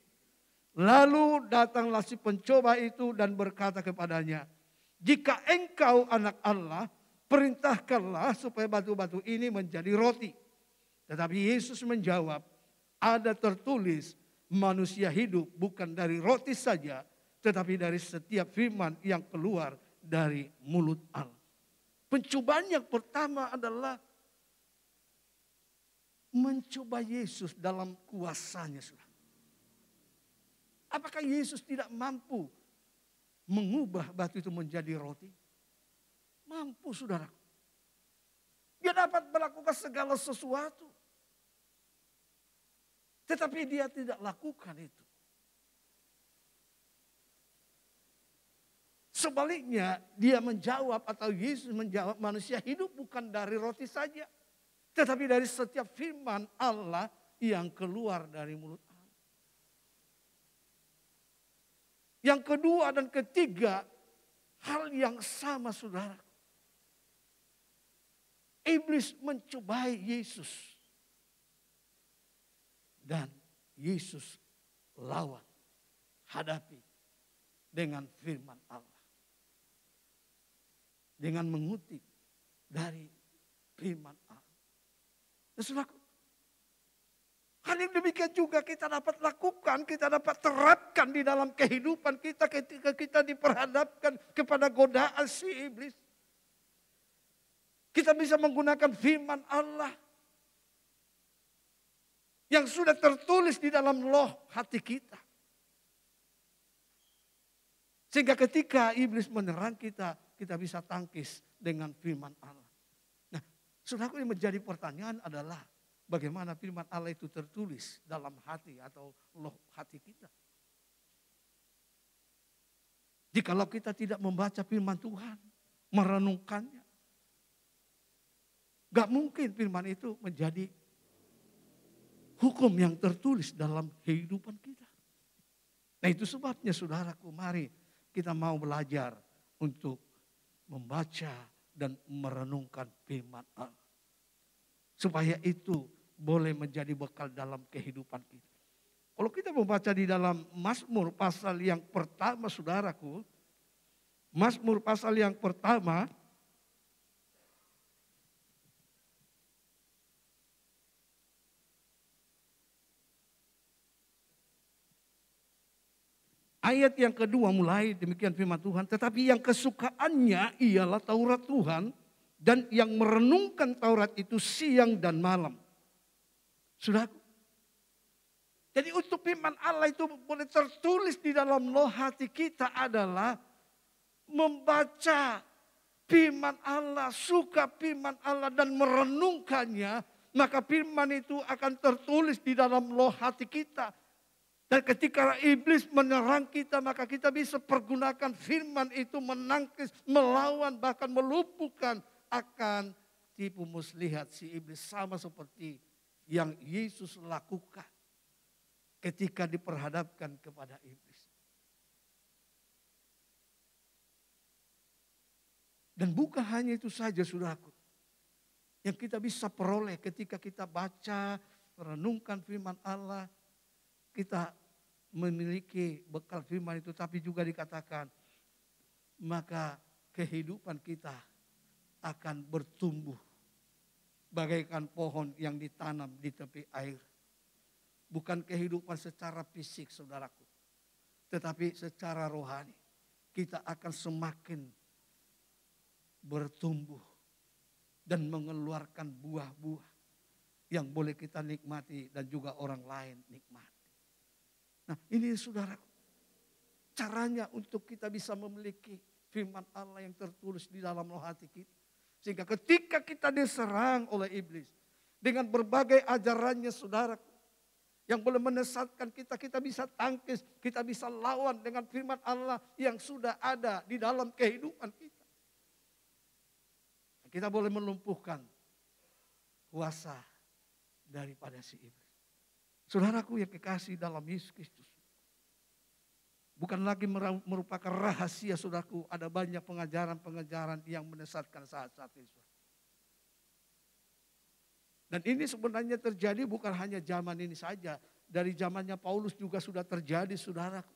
Lalu datanglah si pencoba itu dan berkata kepadanya, jika engkau anak Allah, perintahkanlah supaya batu-batu ini menjadi roti. Tetapi Yesus menjawab, ada tertulis, manusia hidup bukan dari roti saja, tetapi dari setiap firman yang keluar dari mulut Allah. Pencobaan yang pertama adalah mencoba Yesus dalam kuasanya, saudara. Apakah Yesus tidak mampu mengubah batu itu menjadi roti? Mampu, saudara. Dia dapat melakukan segala sesuatu. Tetapi dia tidak lakukan itu. Sebaliknya dia menjawab, atau Yesus menjawab, manusia hidup bukan dari roti saja, tetapi dari setiap firman Allah yang keluar dari mulut Allah. Yang kedua dan ketiga, hal yang sama, saudara. Iblis mencobai Yesus. Dan Yesus lawan, hadapi dengan firman Allah. Dengan mengutip dari firman Allah. Dan saudaraku, hal yang demikian juga kita dapat lakukan, kita dapat terapkan di dalam kehidupan kita ketika kita diperhadapkan kepada godaan si iblis. Kita bisa menggunakan firman Allah yang sudah tertulis di dalam loh hati kita. Sehingga ketika iblis menyerang kita, kita bisa tangkis dengan firman Allah. Nah, saudaraku, yang menjadi pertanyaan adalah bagaimana firman Allah itu tertulis dalam hati atau loh hati kita. Jikalau kita tidak membaca firman Tuhan, merenungkannya, gak mungkin firman itu menjadi hukum yang tertulis dalam kehidupan kita. Nah, itu sebabnya, saudaraku, mari kita mau belajar untuk membaca dan merenungkan firman Allah. Supaya itu boleh menjadi bekal dalam kehidupan kita. Kalau kita membaca di dalam Mazmur pasal yang pertama, saudaraku. Mazmur pasal yang pertama. Ayat yang kedua mulai demikian firman Tuhan. Tetapi yang kesukaannya ialah Taurat Tuhan. Dan yang merenungkan Taurat itu siang dan malam. Saudaraku. Jadi untuk firman Allah itu boleh tertulis di dalam loh hati kita adalah membaca firman Allah, suka firman Allah dan merenungkannya. Maka firman itu akan tertulis di dalam loh hati kita. Dan ketika iblis menyerang kita, maka kita bisa pergunakan firman itu menangkis, melawan, bahkan melumpuhkan akan tipu muslihat si iblis sama seperti yang Yesus lakukan ketika diperhadapkan kepada iblis. Dan bukan hanya itu saja saudaraku, yang kita bisa peroleh ketika kita baca, merenungkan firman Allah, kita memiliki bekal firman itu, tapi juga dikatakan, maka kehidupan kita akan bertumbuh bagaikan pohon yang ditanam di tepi air. Bukan kehidupan secara fisik saudaraku, tetapi secara rohani. Kita akan semakin bertumbuh dan mengeluarkan buah-buah yang boleh kita nikmati dan juga orang lain nikmati. Nah, ini saudaraku, caranya untuk kita bisa memiliki firman Allah yang tertulis di dalam roh hati kita. Sehingga ketika kita diserang oleh iblis dengan berbagai ajarannya saudaraku, yang boleh menyesatkan kita, kita bisa tangkis, kita bisa lawan dengan firman Allah yang sudah ada di dalam kehidupan kita. Kita boleh melumpuhkan kuasa daripada si iblis. Saudaraku yang kekasih dalam Yesus Kristus, bukan lagi merupakan rahasia saudaraku, ada banyak pengajaran-pengajaran yang menyesatkan saat-saat ini. Dan ini sebenarnya terjadi bukan hanya zaman ini saja. Dari zamannya Paulus juga sudah terjadi saudaraku.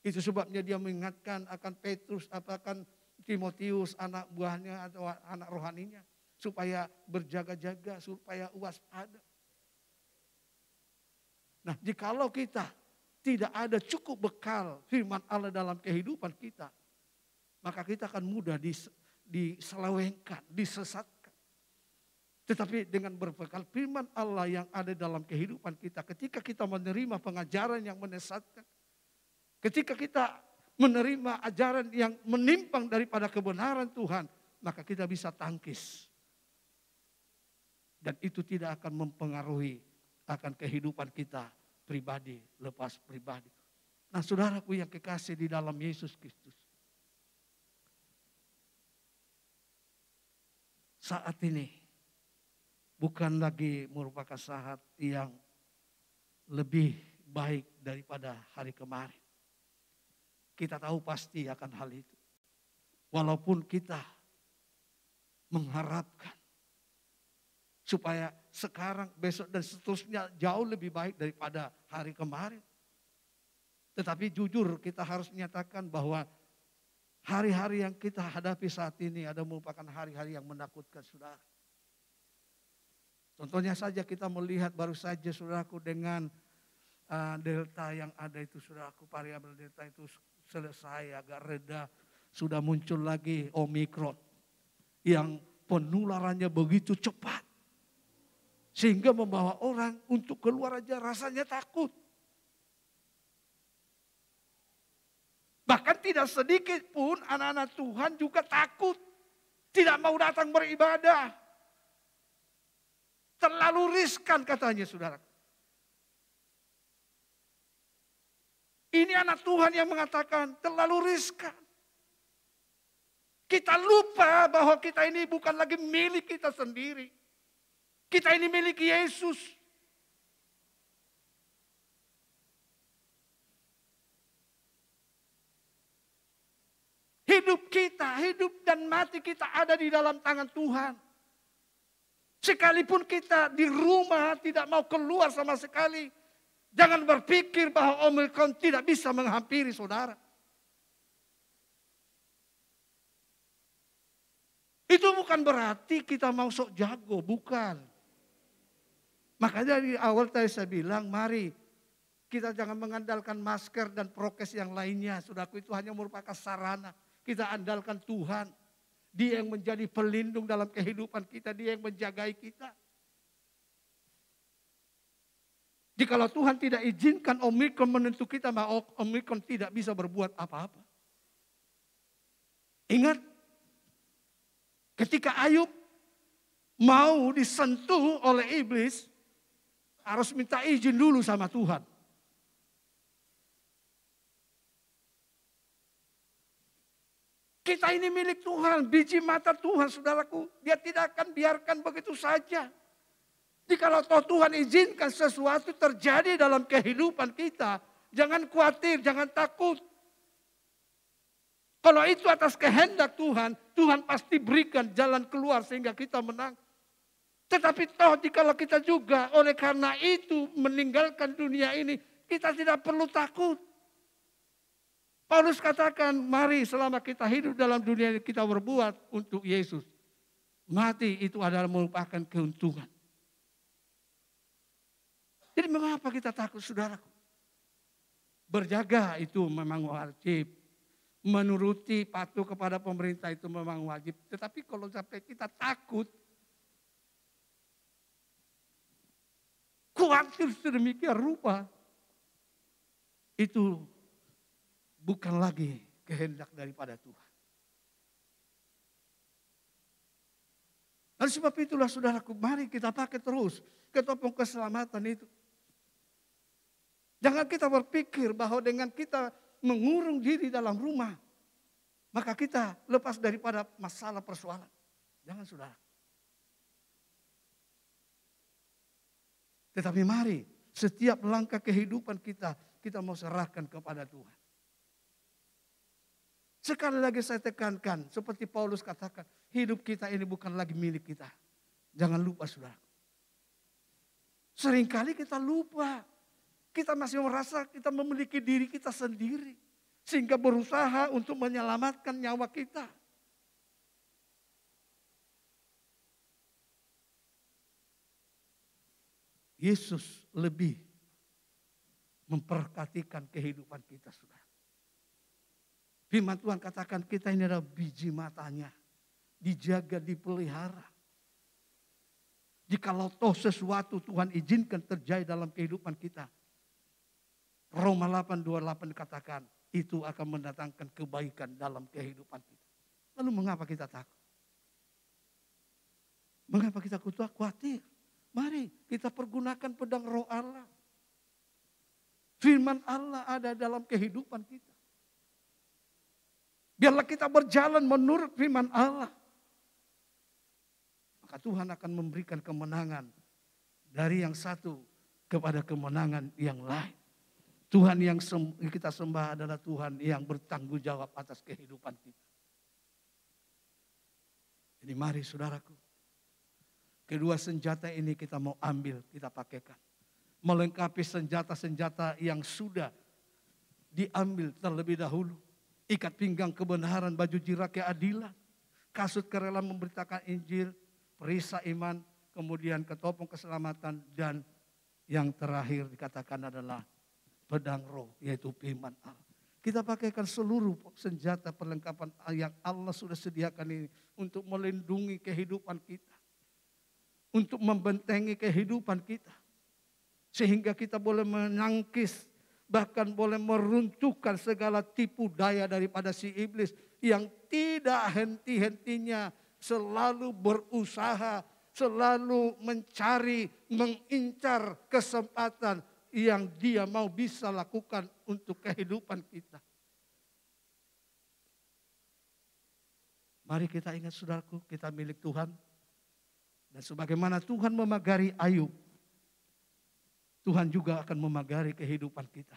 Itu sebabnya dia mengingatkan akan Petrus, akan Timotius, anak buahnya atau anak rohaninya. Supaya berjaga-jaga, supaya waspada. Nah, jikalau kita tidak ada cukup bekal firman Allah dalam kehidupan kita, maka kita akan mudah diselewengkan, disesatkan. Tetapi dengan berbekal firman Allah yang ada dalam kehidupan kita, ketika kita menerima pengajaran yang menyesatkan, ketika kita menerima ajaran yang menyimpang daripada kebenaran Tuhan, maka kita bisa tangkis. Dan itu tidak akan mempengaruhi akan kehidupan kita pribadi, lepas pribadi. Nah saudaraku yang kekasih di dalam Yesus Kristus. Saat ini bukan lagi merupakan saat yang lebih baik daripada hari kemarin. Kita tahu pasti akan hal itu. Walaupun kita mengharapkan supaya sekarang, besok dan seterusnya jauh lebih baik daripada hari kemarin. Tetapi jujur kita harus menyatakan bahwa hari-hari yang kita hadapi saat ini ada merupakan hari-hari yang menakutkan saudara. Contohnya saja kita melihat baru saja saudaraku dengan delta yang ada itu saudaraku, variabel delta itu selesai agak reda. Sudah muncul lagi Omikron yang penularannya begitu cepat. Sehingga membawa orang untuk keluar aja rasanya takut. Bahkan tidak sedikit pun anak-anak Tuhan juga takut. Tidak mau datang beribadah. Terlalu riskan katanya saudara. Ini anak Tuhan yang mengatakan terlalu riskan. Kita lupa bahwa kita ini bukan lagi milik kita sendiri. Kita ini milik Yesus. Hidup kita, hidup dan mati kita ada di dalam tangan Tuhan. Sekalipun kita di rumah tidak mau keluar sama sekali. Jangan berpikir bahwa Omikron tidak bisa menghampiri saudara. Itu bukan berarti kita mau sok jago, bukan. Makanya dari awal tadi saya bilang, mari kita jangan mengandalkan masker dan prokes yang lainnya. Saudaraku, itu hanya merupakan sarana. Kita andalkan Tuhan. Dia yang menjadi pelindung dalam kehidupan kita. Dia yang menjagai kita. Jikalau Tuhan tidak izinkan Omikron menentu kita, maka Omikron tidak bisa berbuat apa-apa. Ingat, ketika Ayub mau disentuh oleh iblis, harus minta izin dulu sama Tuhan. Kita ini milik Tuhan, biji mata Tuhan saudaraku. Dia tidak akan biarkan begitu saja. Jikalau Tuhan izinkan sesuatu terjadi dalam kehidupan kita, jangan khawatir, jangan takut. Kalau itu atas kehendak Tuhan, Tuhan pasti berikan jalan keluar sehingga kita menang. Tetapi toh jikalau kita juga oleh karena itu meninggalkan dunia ini, kita tidak perlu takut. Paulus katakan, mari selama kita hidup dalam dunia ini kita berbuat untuk Yesus. Mati itu adalah merupakan keuntungan. Jadi mengapa kita takut saudaraku? Berjaga itu memang wajib. Menuruti patuh kepada pemerintah itu memang wajib. Tetapi kalau sampai kita takut, khawatir sedemikian rupa, itu bukan lagi kehendak daripada Tuhan. Dan sebab itulah saudaraku, mari kita pakai terus ketopong keselamatan itu. Jangan kita berpikir bahwa dengan kita mengurung diri dalam rumah, maka kita lepas daripada masalah persoalan. Jangan saudara. Tetapi mari setiap langkah kehidupan kita mau serahkan kepada Tuhan. Sekali lagi saya tekankan, seperti Paulus katakan, hidup kita ini bukan lagi milik kita. Jangan lupa saudara. Seringkali kita lupa. Kita masih merasa kita memiliki diri kita sendiri. Sehingga berusaha untuk menyelamatkan nyawa kita. Yesus lebih memperhatikan kehidupan kita, saudara. Firman Tuhan katakan kita ini adalah biji matanya. Dijaga, dipelihara. Jikalau toh sesuatu Tuhan izinkan terjadi dalam kehidupan kita. Roma 8:28 katakan itu akan mendatangkan kebaikan dalam kehidupan kita. Lalu mengapa kita takut? Mengapa kita khawatir? Mari kita pergunakan pedang Roh Allah. Firman Allah ada dalam kehidupan kita. Biarlah kita berjalan menurut firman Allah. Maka Tuhan akan memberikan kemenangan dari yang satu kepada kemenangan yang lain. Tuhan yang kita sembah adalah Tuhan yang bertanggung jawab atas kehidupan kita. Jadi mari saudaraku. Kedua senjata ini kita mau ambil, kita pakaikan. Melengkapi senjata-senjata yang sudah diambil terlebih dahulu. Ikat pinggang kebenaran, baju jirah keadilan. Kasut kerelaan memberitakan Injil, perisai iman, kemudian ketopong keselamatan. Dan yang terakhir dikatakan adalah pedang Roh, yaitu firman Allah. Kita pakaikan seluruh senjata perlengkapan yang Allah sudah sediakan ini untuk melindungi kehidupan kita. Untuk membentengi kehidupan kita. Sehingga kita boleh menangkis, bahkan boleh meruntuhkan segala tipu daya daripada si iblis yang tidak henti-hentinya selalu berusaha, selalu mencari, mengincar kesempatan yang dia mau bisa lakukan untuk kehidupan kita. Mari kita ingat saudaraku, kita milik Tuhan. Dan sebagaimana Tuhan memagari Ayub, Tuhan juga akan memagari kehidupan kita.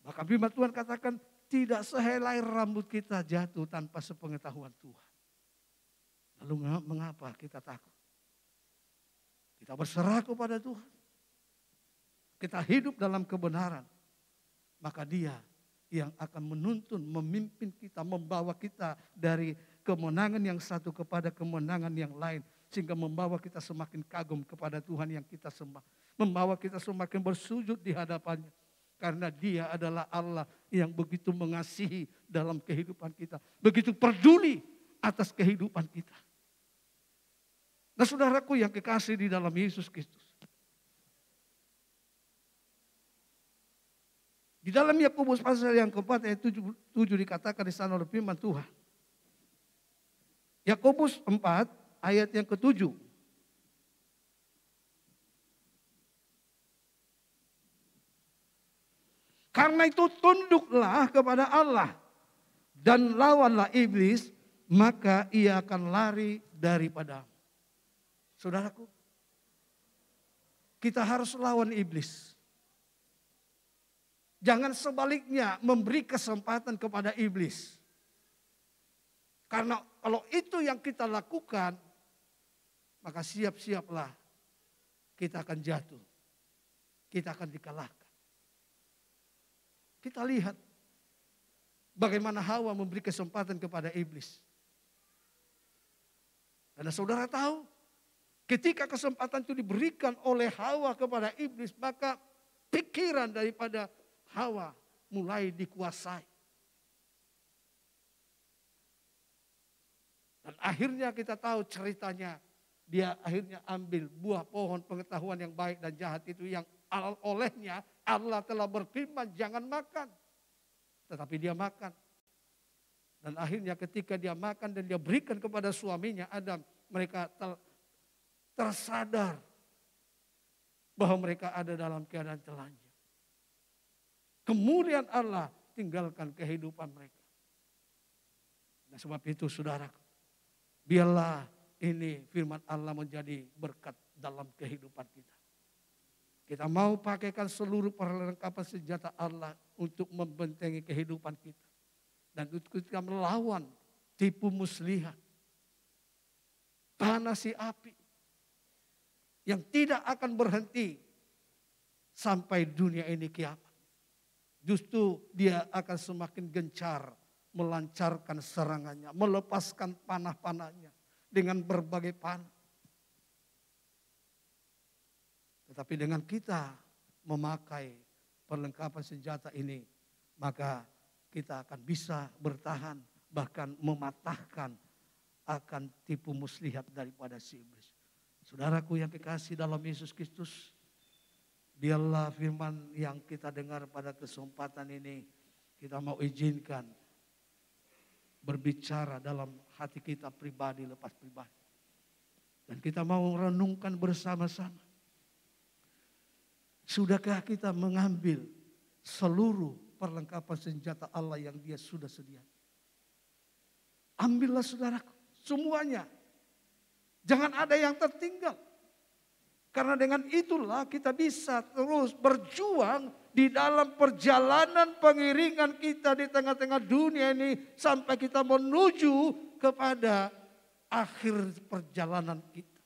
Maka firman Tuhan katakan, tidak sehelai rambut kita jatuh tanpa sepengetahuan Tuhan. Lalu mengapa kita takut? Kita berserah kepada Tuhan. Kita hidup dalam kebenaran. Maka dia yang akan menuntun, memimpin kita, membawa kita dari kemenangan yang satu kepada kemenangan yang lain. Sehingga membawa kita semakin kagum kepada Tuhan yang kita sembah. Membawa kita semakin bersujud di hadapannya. Karena dia adalah Allah yang begitu mengasihi dalam kehidupan kita. Begitu peduli atas kehidupan kita. Nah saudaraku yang kekasih di dalam Yesus Kristus. Di dalam Yakobus pasal yang keempat ayat 7 dikatakan di sana oleh firman Tuhan. Yakobus 4 ayat yang ke-7. Karena itu tunduklah kepada Allah dan lawanlah iblis, maka ia akan lari daripadamu. Saudaraku, kita harus lawan iblis. Jangan sebaliknya memberi kesempatan kepada iblis. Karena kalau itu yang kita lakukan, maka siap-siaplah kita akan jatuh. Kita akan dikalahkan. Kita lihat bagaimana Hawa memberi kesempatan kepada iblis. Karena saudara tahu, ketika kesempatan itu diberikan oleh Hawa kepada iblis, maka pikiran daripada Hawa mulai dikuasai. Dan akhirnya kita tahu ceritanya, dia akhirnya ambil buah pohon pengetahuan yang baik dan jahat itu yang olehnya Allah telah berfirman jangan makan. Tetapi dia makan. Dan akhirnya ketika dia makan dan dia berikan kepada suaminya Adam, mereka tersadar bahwa mereka ada dalam keadaan telanjang. Kemudian Allah tinggalkan kehidupan mereka. Nah, sebab itu saudara, biarlah ini firman Allah menjadi berkat dalam kehidupan kita. Kita mau pakaikan seluruh perlengkapan senjata Allah untuk membentengi kehidupan kita. Dan untuk kita melawan tipu muslihat, panas si api yang tidak akan berhenti sampai dunia ini kiamat. Justru dia akan semakin gencar melancarkan serangannya, melepaskan panah-panahnya dengan berbagai panah. Tetapi dengan kita memakai perlengkapan senjata ini, maka kita akan bisa bertahan, bahkan mematahkan akan tipu muslihat daripada si iblis. Saudaraku yang kekasih dalam Yesus Kristus, biarlah firman yang kita dengar pada kesempatan ini, kita mau izinkan berbicara dalam hati kita pribadi lepas pribadi. Dan kita mau renungkan bersama-sama. Sudahkah kita mengambil seluruh perlengkapan senjata Allah yang dia sudah sediakan? Ambillah saudaraku, semuanya. Jangan ada yang tertinggal. Karena dengan itulah kita bisa terus berjuang di dalam perjalanan pengiringan kita di tengah-tengah dunia ini. Sampai kita menuju kepada akhir perjalanan kita.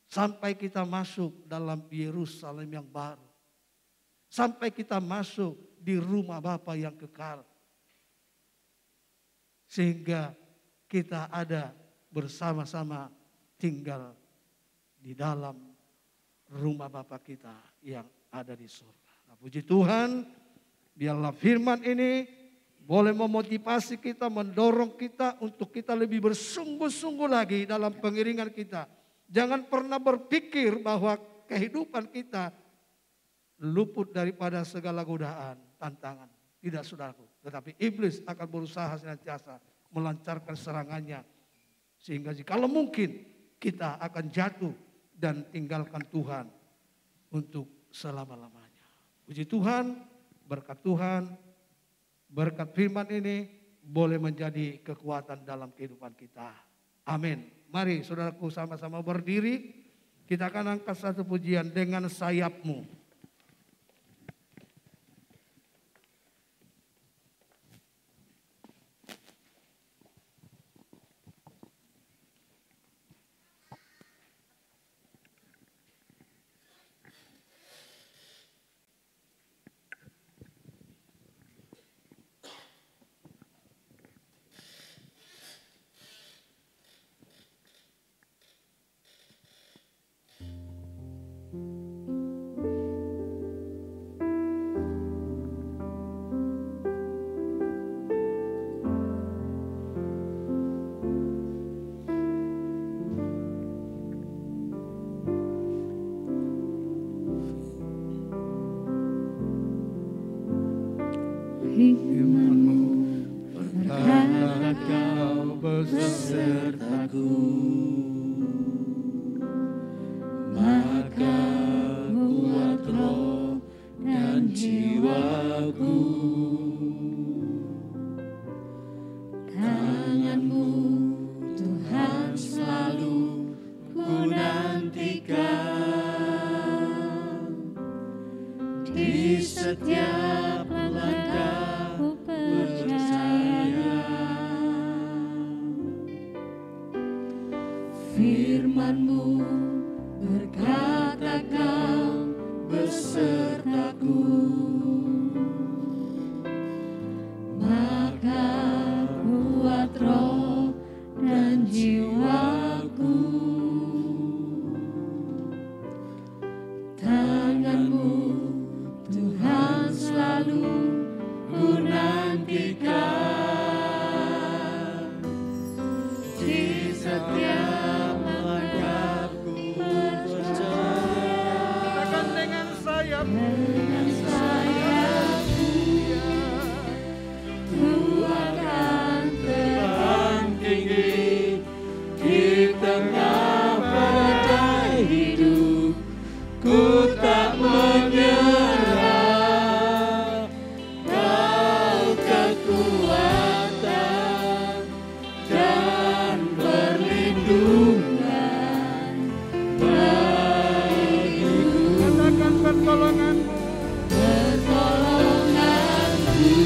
Sampai kita masuk dalam Yerusalem yang baru. Sampai kita masuk di rumah Bapa yang kekal. Sehingga kita ada bersama-sama tinggal di dalam rumah Bapa kita yang ada di surga. Nah, puji Tuhan, biarlah firman ini boleh memotivasi kita, mendorong kita untuk kita lebih bersungguh-sungguh lagi dalam pengiringan kita. Jangan pernah berpikir bahwa kehidupan kita luput daripada segala godaan, tantangan. Tidak saudaraku, tetapi iblis akan berusaha senantiasa melancarkan serangannya. Sehingga jikalau mungkin kita akan jatuh dan tinggalkan Tuhan untuk selama-lamanya. Puji Tuhan, berkat firman ini boleh menjadi kekuatan dalam kehidupan kita. Amin. Mari saudaraku sama-sama berdiri. Kita akan angkat satu pujian, dengan sayapmu. Firman-Mu berkata Kau besertaku, maka kuat roh dan jiwaku. Tangan-Mu Tuhan selalu ku nantikan, di setiap langkahku percaya. Katakan dengan sayap. Dengan sayap-Mu ku akan terbang tinggi di tengah badai hidup. Ku tak menyerah, Kau kekuatan dan perlindungan bagiku. Katakan pertolongan-Mu. Pertolongan-Mu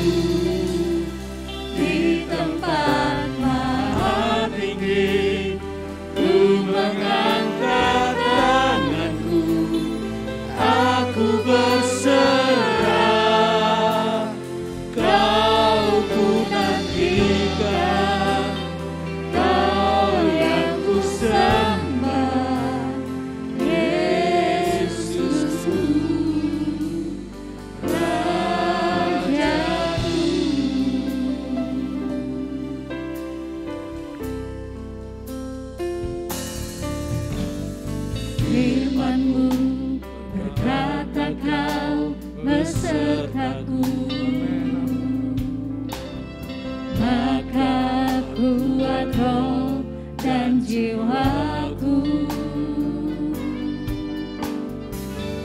di tempat maha tinggi. Ku mengangkat tanganku, aku berserah. Kau ku nantikan, Kau yang ku sembah, Yesusku, Rajaku. Firman-Mu berkata Kau besertaku, maka kuat roh dan jiwaku.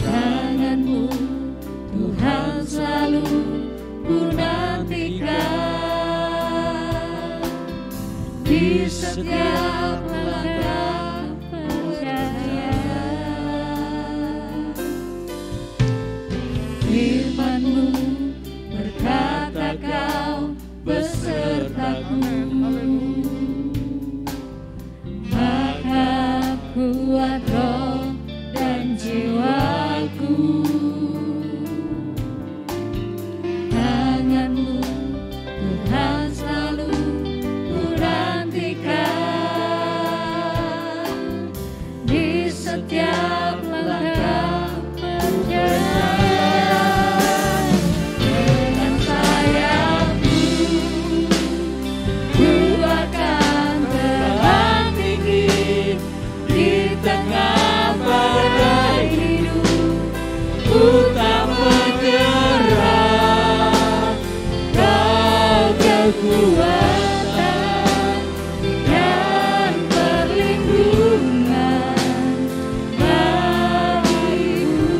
Tangan-Mu Tuhan selalu ku nantikan, di setiap langkah percaya. Firman-Mu berkata Kau besertaku, maka kuat roh dan jiwaku. Tangan-Mu Tuhan selalu ku nantikan, di setiap langkah perjalanan. Dengan sayap-Mu ku akan terbang tinggi di tengah badai hidup. Ku tak menyerah, Kau kekuatan dan perlindungan bagiku.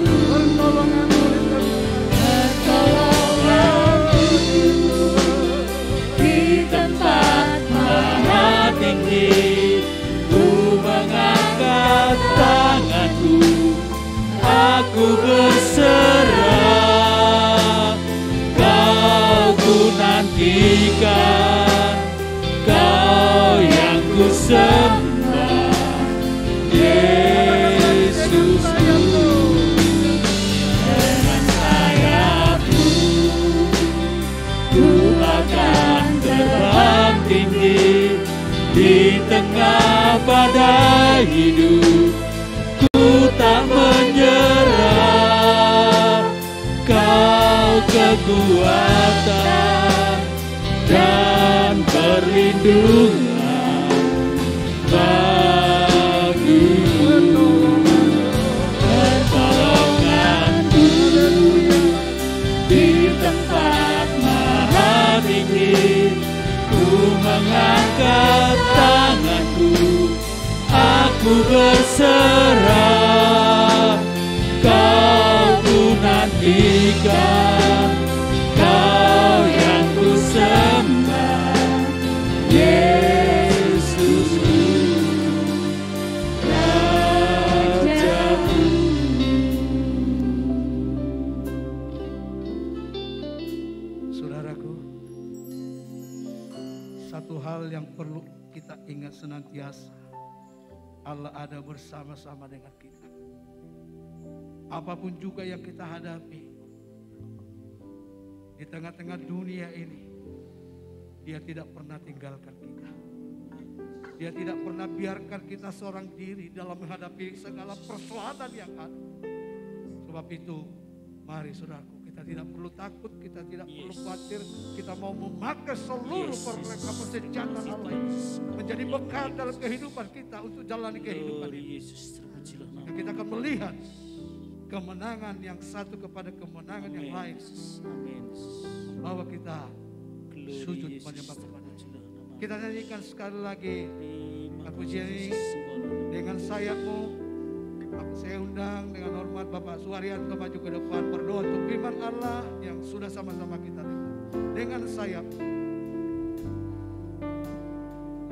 Pertolongan-Mu di tempat maha tinggi. Ku mengangkat tanganku, aku berserah. Kau ku nantikan, Kau yang ku sembah, Yesusku. Dengan sayap-Mu ku akan terbang tinggi di tengah badai hidup. Ku tak menyerah, Kau kekuatan dan perlindungan bagiku. Pertolongan-Mu di tempat maha tinggi. Ku mengangkat tanganku, aku berserah. Kau ku nantikan, Kau yang ku sembah, Yesusku, Rajaku. Saudaraku, satu hal yang perlu kita ingat senantiasa, Allah ada bersama-sama dengan kita. Apapun juga yang kita hadapi di tengah-tengah dunia ini, Dia tidak pernah tinggalkan kita. Dia tidak pernah biarkan kita seorang diri dalam menghadapi segala persoalan yang ada. Sebab itu, mari saudaraku, kita tidak perlu takut, kita tidak perlu khawatir. Kita mau memakai seluruh perlengkapan senjata Allah ini menjadi bekal dalam kehidupan kita untuk jalani kehidupan ini. Dan kita akan melihat kemenangan yang satu kepada kemenangan yang lain. Bahwa kita sujud menyembah kepada Dia. Kita nyanyikan sekali lagi pujian ini dengan sayapmu. Saya undang dengan hormat Bapak Suharyanto maju ke depan berdoa untuk firman Allah yang sudah sama-sama kita dengar. Dengan sayap.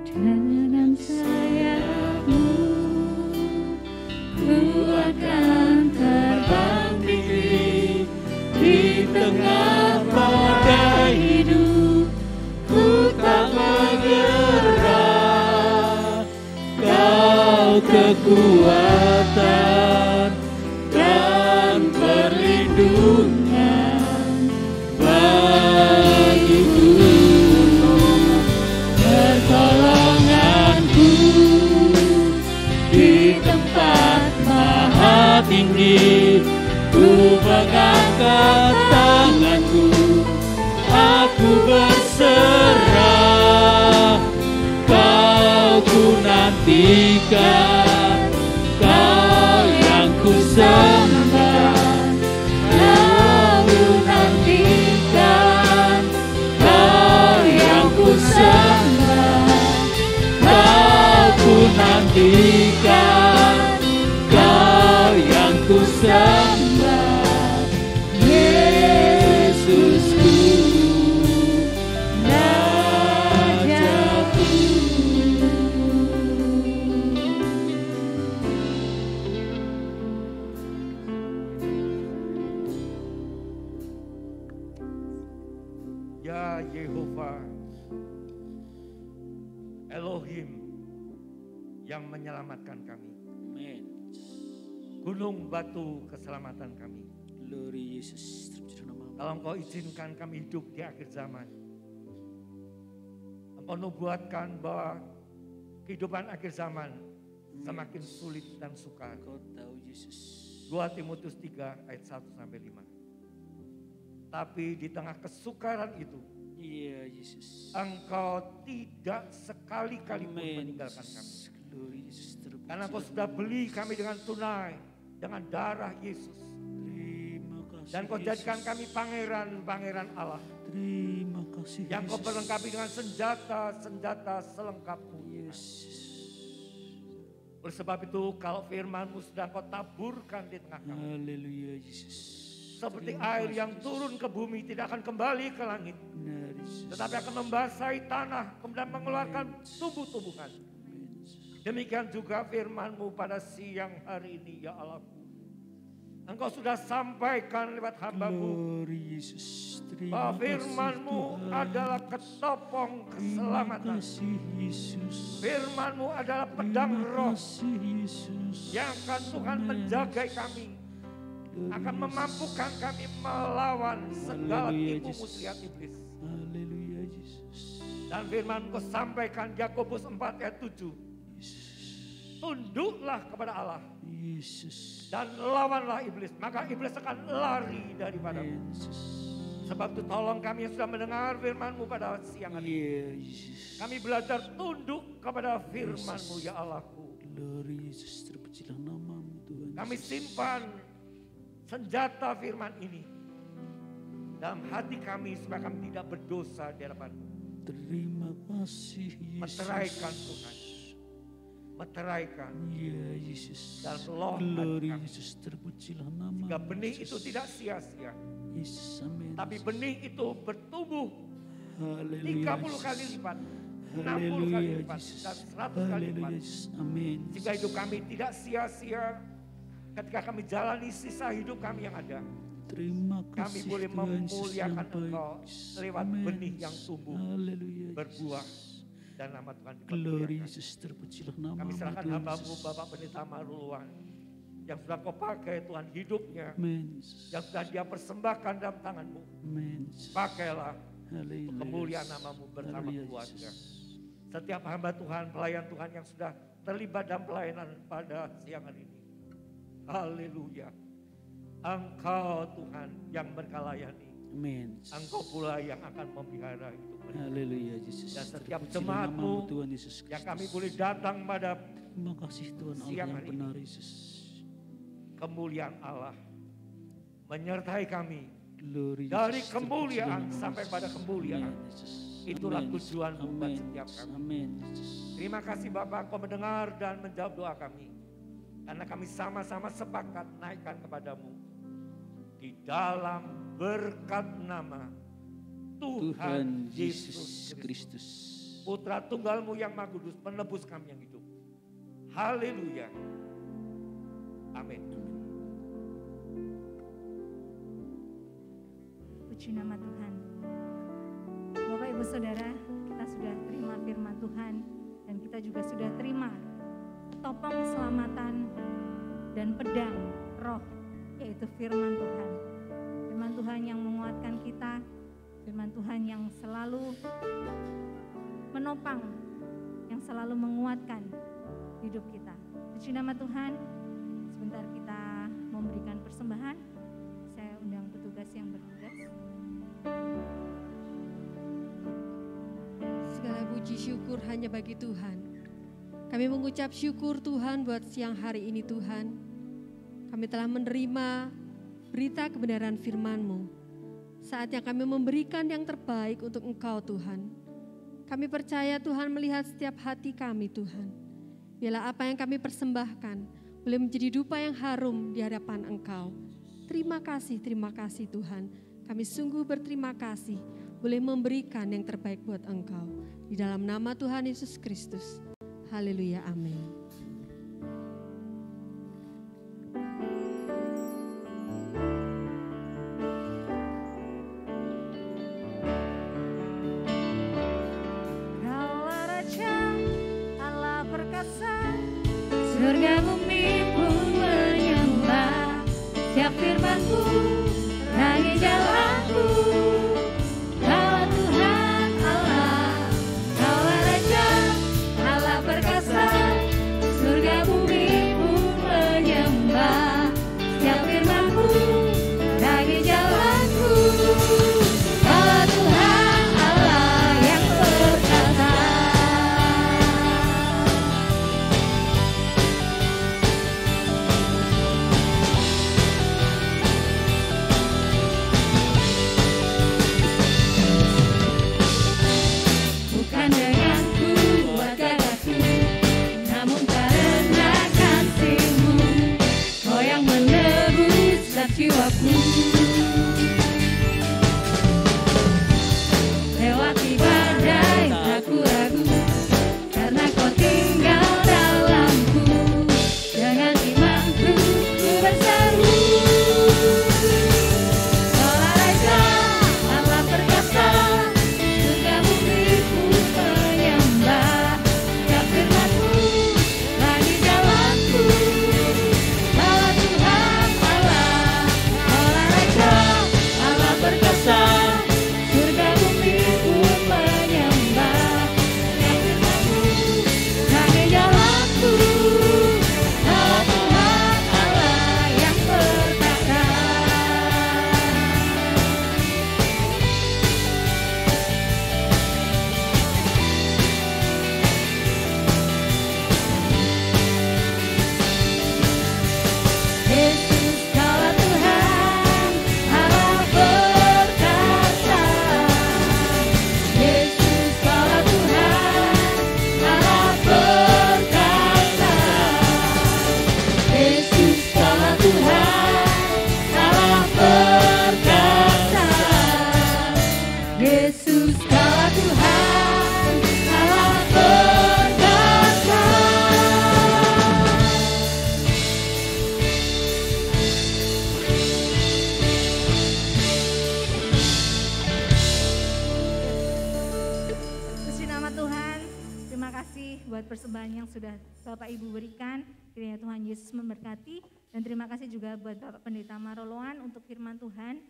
Dengan sayapmu ku akan terbang tinggi di tengah badai hidup. Ku tak menyerah, Kau kekuatan dan perlindungan bagiku, pertolonganku di tempat maha tinggi. Ku mengangkat tanganku, aku berserah, Kau ku nantikan, Kau yang ku sembah. Kau ku nantikan, Kau yang ku sembah. Kau ku nantikan, Kau yang ku sembah. Yesusku, Rajaku. Ya Yehova, Elohim yang menyelamatkan kami. Amen. Gunung batu keselamatan kami. Glory Yesus. Kalau Engkau izinkan kami hidup di akhir zaman, Engkau nubuatkan bahwa kehidupan akhir zaman semakin sulit dan sukar. Kau tahu Yesus. 2 Timotius 3 ayat 1-5. Tapi di tengah kesukaran itu, Iya Yesus. Engkau tidak sekali-kali pun meninggalkan kami. Glory Yesus. Karena Engkau sudah beli kami dengan tunai, dengan darah Yesus. Terima kasih. Dan Kau jadikan kami pangeran-pangeran Allah. Terima kasih. Yang Kau perlengkapi dengan senjata-senjata selengkapmu. Yesus. Oleh sebab itu kalau firman-Mu sudah Kau taburkan di tengah kami. Haleluya Yesus. Seperti air yang turun ke bumi tidak akan kembali ke langit. Benar Yesus. Tetapi akan membasahi tanah kemudian mengeluarkan tumbuh-tumbuhan. Demikian juga firman-Mu pada siang hari ini ya Allahku. Engkau sudah sampaikan lewat hamba-Mu. Glory Yesus. Bahwa firman-Mu adalah ketopong keselamatan. Firman-Mu adalah pedang roh yang akan Tuhan menjaga kami. Akan memampukan kami melawan segala tipu muslihat iblis. Haleluya Yesus. Dan firman-Mu sampaikan Yakobus 4 ayat 7. Tunduklah kepada Allah. Yesus. Dan lawanlah iblis. Maka iblis akan lari daripadamu. Sebab itu tolong kami yang sudah mendengar firman-Mu pada siang hari ini. Kami belajar tunduk kepada firman-Mu ya Allahku. Glory Yesus, terpujilah nama-Mu Tuhan. Kami simpan senjata firman ini dalam hati kami supaya kami tidak berdosa di hadapan-Mu. Terima kasih Yesus. Meteraikan Tuhan. Meteraikan. Ya Yesus. Dan loh Glory Yesus, terpujilah nama-Mu. Sehingga benih itu tidak sia-sia. Yesus, amin. Tapi benih itu bertumbuh Haleluya. 30 kali lipat, 60 kali Haleluya lipat, Yesus. dan 100 kali Haleluya lipat. Yesus, amin. Sehingga hidup kami tidak sia-sia ketika kami jalani sisa hidup kami yang ada. Terima kasih Kami boleh Tuhan Yesus memuliakan yang baik. Engkau lewat Amin. benih yang tumbuh, Haleluya berbuah, Yesus. dan nama Tuhan Glory dipermuliakan. Yesus, terpujilah nama Kami serahkan Tuhan hamba-Mu Yesus. Bapak Pendeta Maruluan yang sudah Kau pakai Tuhan hidupnya, Amen. Yesus. yang sudah Dia persembahkan dalam tangan-Mu. Amen. Yesus. Pakailah Haleluya. kemuliaan nama-Mu bersama Haleluya, keluarga. Yesus. Setiap hamba Tuhan, pelayan Tuhan yang sudah terlibat dalam pelayanan pada siang hari ini. Haleluya. Engkau Tuhan yang berkalayani. Amen. Engkau pula yang akan memelihara hidup mereka. Haleluya Yesus. Dan setiap Terpujilah jemaat-Mu namamu, Tuhan Yesus yang kami Kristus. boleh datang pada Terima kasih Tuhan Allah siang yang hari benar Yesus. kemuliaan Allah menyertai kami. Glory Dari Yesus, kemuliaan terpujilah sampai namamu, pada Yesus. kemuliaan. Amen, Yesus. Itulah Amen, tujuan-Mu buat Amen, setiap Yesus. kami. Amen Yesus. Terima kasih Bapak, Engkau mendengar dan menjawab doa kami. Karena kami sama-sama sepakat naikkan kepadamu. Di dalam berkat nama Tuhan Tuhan Yesus Yesus Kristus. Kristus. Putra tunggal-Mu yang Maha Kudus, penebus kami yang hidup. Haleluya. Amin. Puji nama Tuhan. Bapak Ibu Saudara, kita sudah terima firman Tuhan dan kita juga sudah terima topeng keselamatan dan pedang roh, yaitu firman Tuhan. Firman Tuhan yang menguatkan kita, firman Tuhan yang selalu menopang, yang selalu menguatkan hidup kita. Puji nama Tuhan. Sebentar kita memberikan persembahan. Saya undang petugas yang bertugas. Segala puji syukur hanya bagi Tuhan. Kami mengucap syukur Tuhan buat siang hari ini Tuhan. Kami telah menerima berita kebenaran firman-Mu. Saatnya kami memberikan yang terbaik untuk Engkau Tuhan. Kami percaya Tuhan melihat setiap hati kami Tuhan. Biarlah apa yang kami persembahkan boleh menjadi dupa yang harum di hadapan Engkau. Terima kasih Tuhan. Kami sungguh berterima kasih boleh memberikan yang terbaik buat Engkau. Di dalam nama Tuhan Yesus Kristus. Haleluya, amin. Kaulah Raja, Allah perkasa, Surga bumi pun menyembah, setiap firman-Mu terangi jalanku. Kaulah Tuhan Allah, Kaulah Raja, Allah perkasa, surga bumi pun menyembah, setiap firman-Mu terangi jalanku. Kaulah Tuhan Allah yang perkasa. Bukan dengan kuat gagahku, namun karena kasih-Mu, Kau yang menebus setiap jiwaku. Lewati badai aku ragu, karena Kau tinggal dalamku. Dengan imanku ku berseru. Kaulah Raja, Allah perkasa, surga bumi pun menyembah, setiap firman-Mu terangi jalanku. Kaulah Tuhan Allah, Kaulah Raja, Allah perkasa, surga bumi pun menyembah, setiap firman-Mu terangi jalanku. Kaulah Tuhan Allah yang perkasa. Yesus Kaulah Tuhan Allah perkasa. Yesus Kaulah Tuhan Allah perkasa. Yesus Kaulah Tuhan Allah perkasa. Yesus Kaulah Tuhan Allah perkasa. Puji nama Tuhan. terima kasih buat persembahan yang sudah Bapak Ibu berikan. Kiranya Tuhan Yesus memberkati. Dan terima kasih juga buat Bapak Pendeta Maroloan untuk firman Tuhan.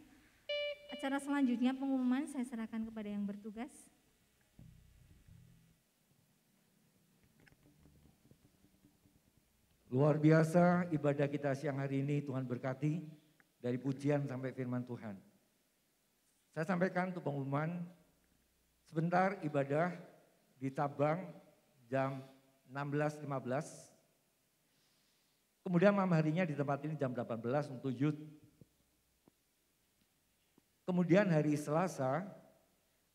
Acara selanjutnya pengumuman saya serahkan kepada yang bertugas. Luar biasa ibadah kita siang hari ini, Tuhan berkati dari pujian sampai firman Tuhan. Saya sampaikan untuk pengumuman, sebentar ibadah di cabang jam 16.15. Kemudian malam harinya di tempat ini jam 18 untuk youth. Kemudian hari Selasa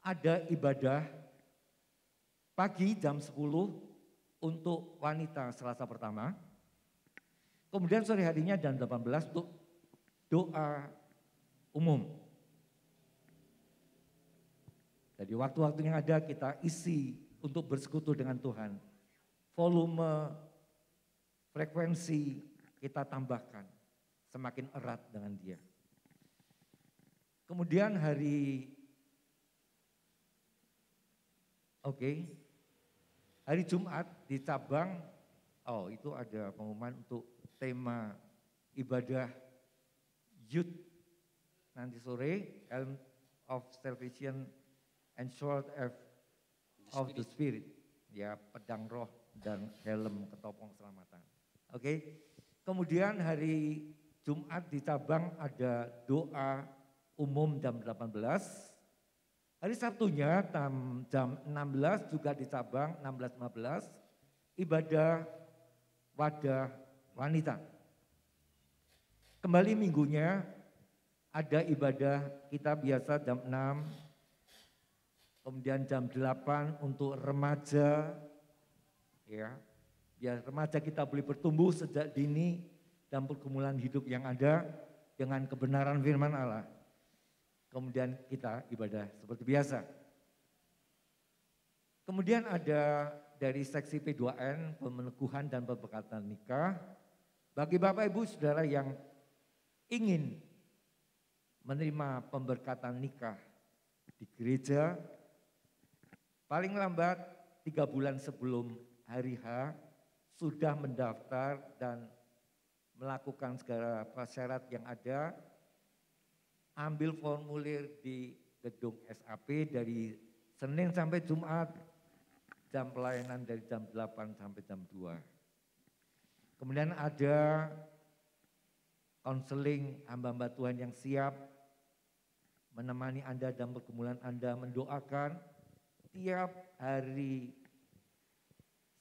ada ibadah pagi jam 10 untuk wanita Selasa pertama. Kemudian sore harinya jam 18 untuk doa umum. Jadi waktu-waktu yang ada kita isi untuk bersekutu dengan Tuhan. Volume, frekuensi kita tambahkan semakin erat dengan Dia. Kemudian hari Jumat di cabang, itu ada pengumuman untuk tema ibadah youth nanti sore, Helm of Salvation and Sword of the Spirit, ya pedang roh dan helm ketopong keselamatan. Kemudian hari Jumat di cabang ada doa umum jam 18. Hari Sabtunya jam 16 juga di cabang 16.15 ibadah wadah wanita. Kembali minggunya ada ibadah kita biasa jam 6, kemudian jam 8 untuk remaja, ya, biar remaja kita boleh bertumbuh sejak dini dan pergumulan hidup yang ada dengan kebenaran firman Allah. Kemudian kita ibadah seperti biasa. Kemudian ada dari seksi P2N, pemeneguhan dan pemberkatan nikah. Bagi Bapak Ibu Saudara yang ingin menerima pemberkatan nikah di gereja, paling lambat 3 bulan sebelum hari H sudah mendaftar dan melakukan segala syarat yang ada, ambil formulir di gedung SAP dari Senin sampai Jumat, jam pelayanan dari jam 8 sampai jam 2. Kemudian ada konseling hamba-hamba Tuhan yang siap menemani Anda dan pergumulan Anda, mendoakan tiap hari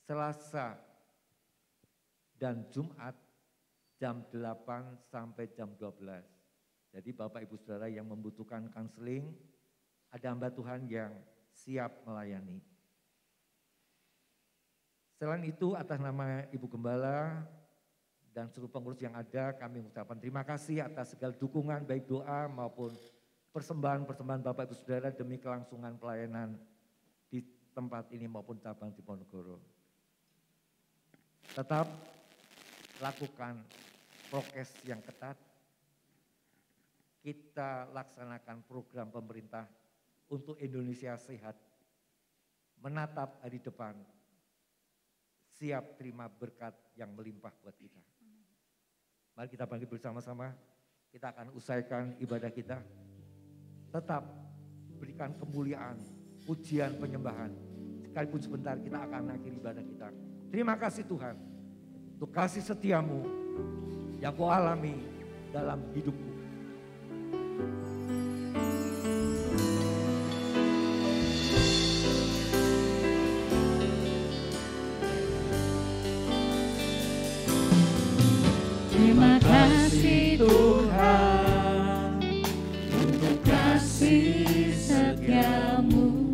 Selasa dan Jumat jam 8 sampai jam 12. Jadi Bapak Ibu Saudara yang membutuhkan konseling, ada hamba Tuhan yang siap melayani. Selain itu atas nama Ibu Gembala dan seluruh pengurus yang ada, kami mengucapkan terima kasih atas segala dukungan baik doa maupun persembahan-persembahan Bapak Ibu Saudara demi kelangsungan pelayanan di tempat ini maupun cabang di Ponorogo. Tetap lakukan prokes yang ketat. Kita laksanakan program pemerintah untuk Indonesia sehat, menatap hari depan, siap terima berkat yang melimpah buat kita. Mari kita bangkit bersama-sama, kita akan usaikan ibadah kita. Tetap berikan kemuliaan, pujian, penyembahan. Sekalipun sebentar kita akan mengakhiri ibadah kita. Terima kasih Tuhan untuk kasih setiamu yang kau alami dalam hidupku. Terima kasih Tuhan untuk kasih setiamu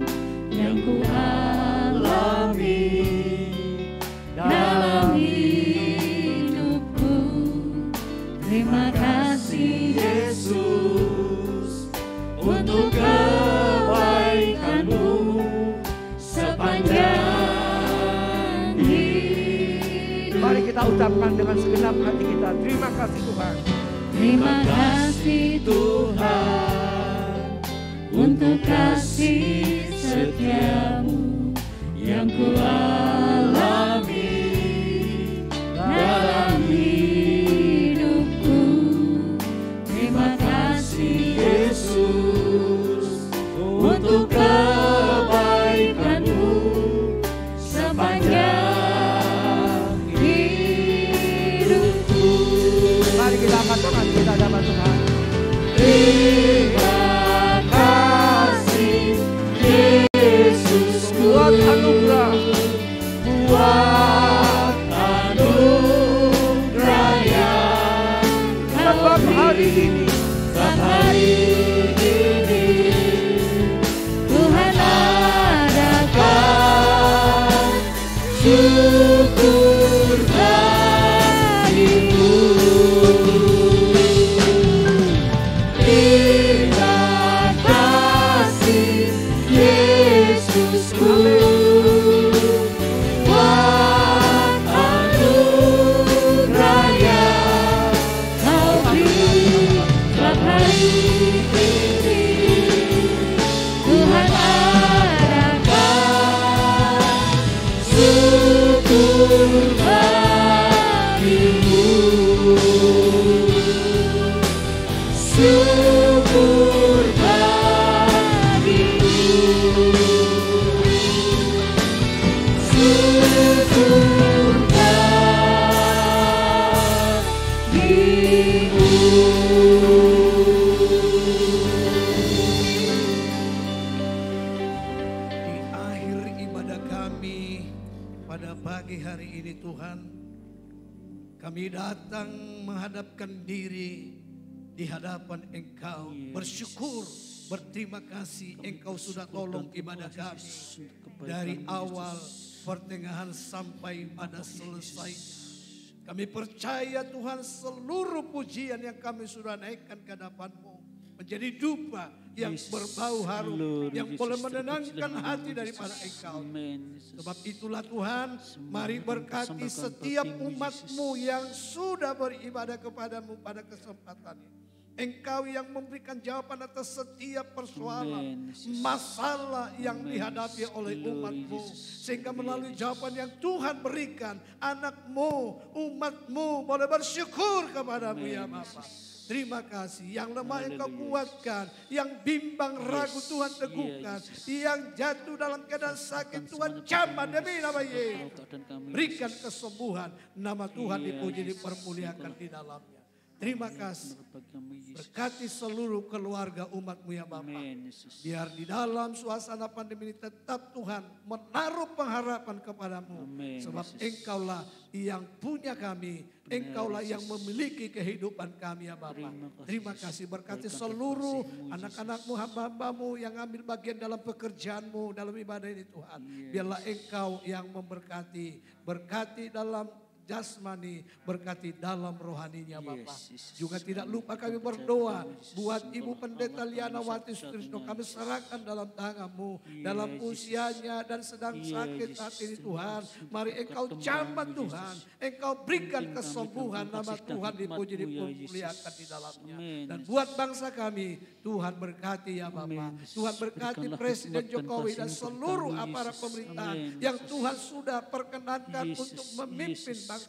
yang ku alami dalam hidupku. Terima kasih Yesus untuk kebaikanmu sepanjang hidup. Mari kita ucapkan dengan segenap hati kita, terima kasih Tuhan. Terima kasih Tuhan untuk kasih setiamu yang ku alami dalam hidupku. Terima kasih Yesus untuk kebaikan-Mu sepanjang hidupku. Mari kita angkat tangan kita hadapan Tuhan. Terima kasih Yesus Buat anugerah, buat anugerah yang sebab hari ini sebab hari ini Tuhan adakan syukur bagimu. Terima kasih Yesusku buat anugerah yang Kau beri sebab hari ini Tuhan adakan syukur bagimu. Syukur bagimu. Syukur Di akhir ibadah kami pada pagi hari ini Tuhan, kami datang menghadapkan diri di hadapan Engkau, bersyukur, berterima kasih Engkau sudah tolong ibadah kami dari awal, pertengahan sampai pada selesai. Kami percaya Tuhan seluruh pujian yang kami sudah naikkan ke hadapan-Mu menjadi dupa yang berbau harum, yang boleh menenangkan hati daripada Engkau. Sebab itulah Tuhan, mari berkati setiap umat-Mu yang sudah beribadah kepada-Mu pada kesempatan ini. Engkau yang memberikan jawaban atas setiap persoalan, masalah yang dihadapi oleh umat-Mu. Sehingga melalui jawaban yang Tuhan berikan, anak-Mu, umat-Mu boleh bersyukur kepada-Mu ya Bapa. Terima kasih, yang lemah Engkau kuatkan, yang bimbang ragu Tuhan teguhkan, yang jatuh dalam keadaan sakit Tuhan jamah demi nama Yesus. Berikan kesembuhan, nama Tuhan dipuji dipermuliakan di dalamnya. Terima kasih, berkati seluruh keluarga umat-Mu ya Bapa. Biar di dalam suasana pandemi ini tetap Tuhan menaruh pengharapan kepada-Mu. Sebab Engkaulah yang punya kami, Engkaulah yang memiliki kehidupan kami ya Bapa. Terima kasih, berkati seluruh anak-anak-Mu, hamba-hamba-Mu yang ambil bagian dalam pekerjaan-Mu, dalam ibadah ini Tuhan. Biarlah Engkau yang memberkati, berkati dalam jasmani, berkati dalam rohaninya Bapa. Juga tidak lupa kami berdoa buat Ibu Pendeta Liana Wati Sutrisno, kami serahkan dalam tangan-Mu, dalam usianya dan sedang sakit saat ini Tuhan. Mari Engkau jamah Tuhan, Engkau berikan kesembuhan, nama Tuhan dipuji dipermuliakan di dalamnya. Dan buat bangsa kami, Tuhan berkati ya Bapa. Tuhan berkati Presiden Jokowi dan seluruh aparat pemerintahan yang Tuhan sudah perkenankan untuk memimpin bangsa.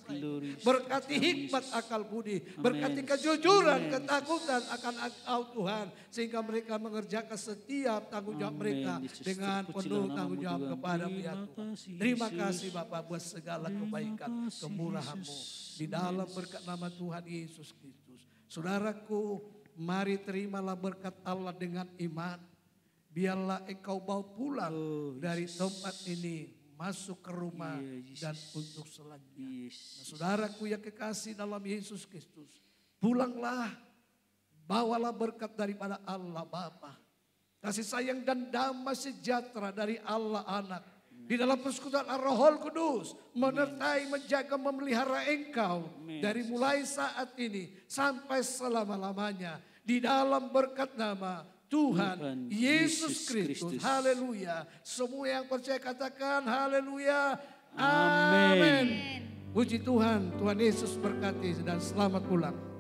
Berkati hikmat akal budi, berkati kejujuran, ketakutan akan Engkau Tuhan, sehingga mereka mengerjakan setiap tanggung jawab mereka dengan penuh tanggung jawab kepada-Mu ya Tuhan. Terima kasih Bapa buat segala kebaikan, kemurahan-Mu di dalam berkat nama Tuhan Yesus Kristus. Saudaraku, mari terimalah berkat Allah dengan iman. Biarlah engkau bawa pulang dari tempat ini, masuk ke rumah dan untuk selanjutnya. Nah, saudaraku yang kekasih dalam Yesus Kristus, pulanglah, bawalah berkat daripada Allah Bapa, kasih sayang dan damai sejahtera dari Allah Anak, di dalam persekutuan Roh Kudus, menyertai, menjaga, memelihara engkau dari mulai saat ini sampai selama-lamanya, di dalam berkat nama Tuhan Yesus Kristus. Haleluya. Semua yang percaya katakan haleluya. Amin. Puji Tuhan, Tuhan Yesus berkati dan selamat pulang.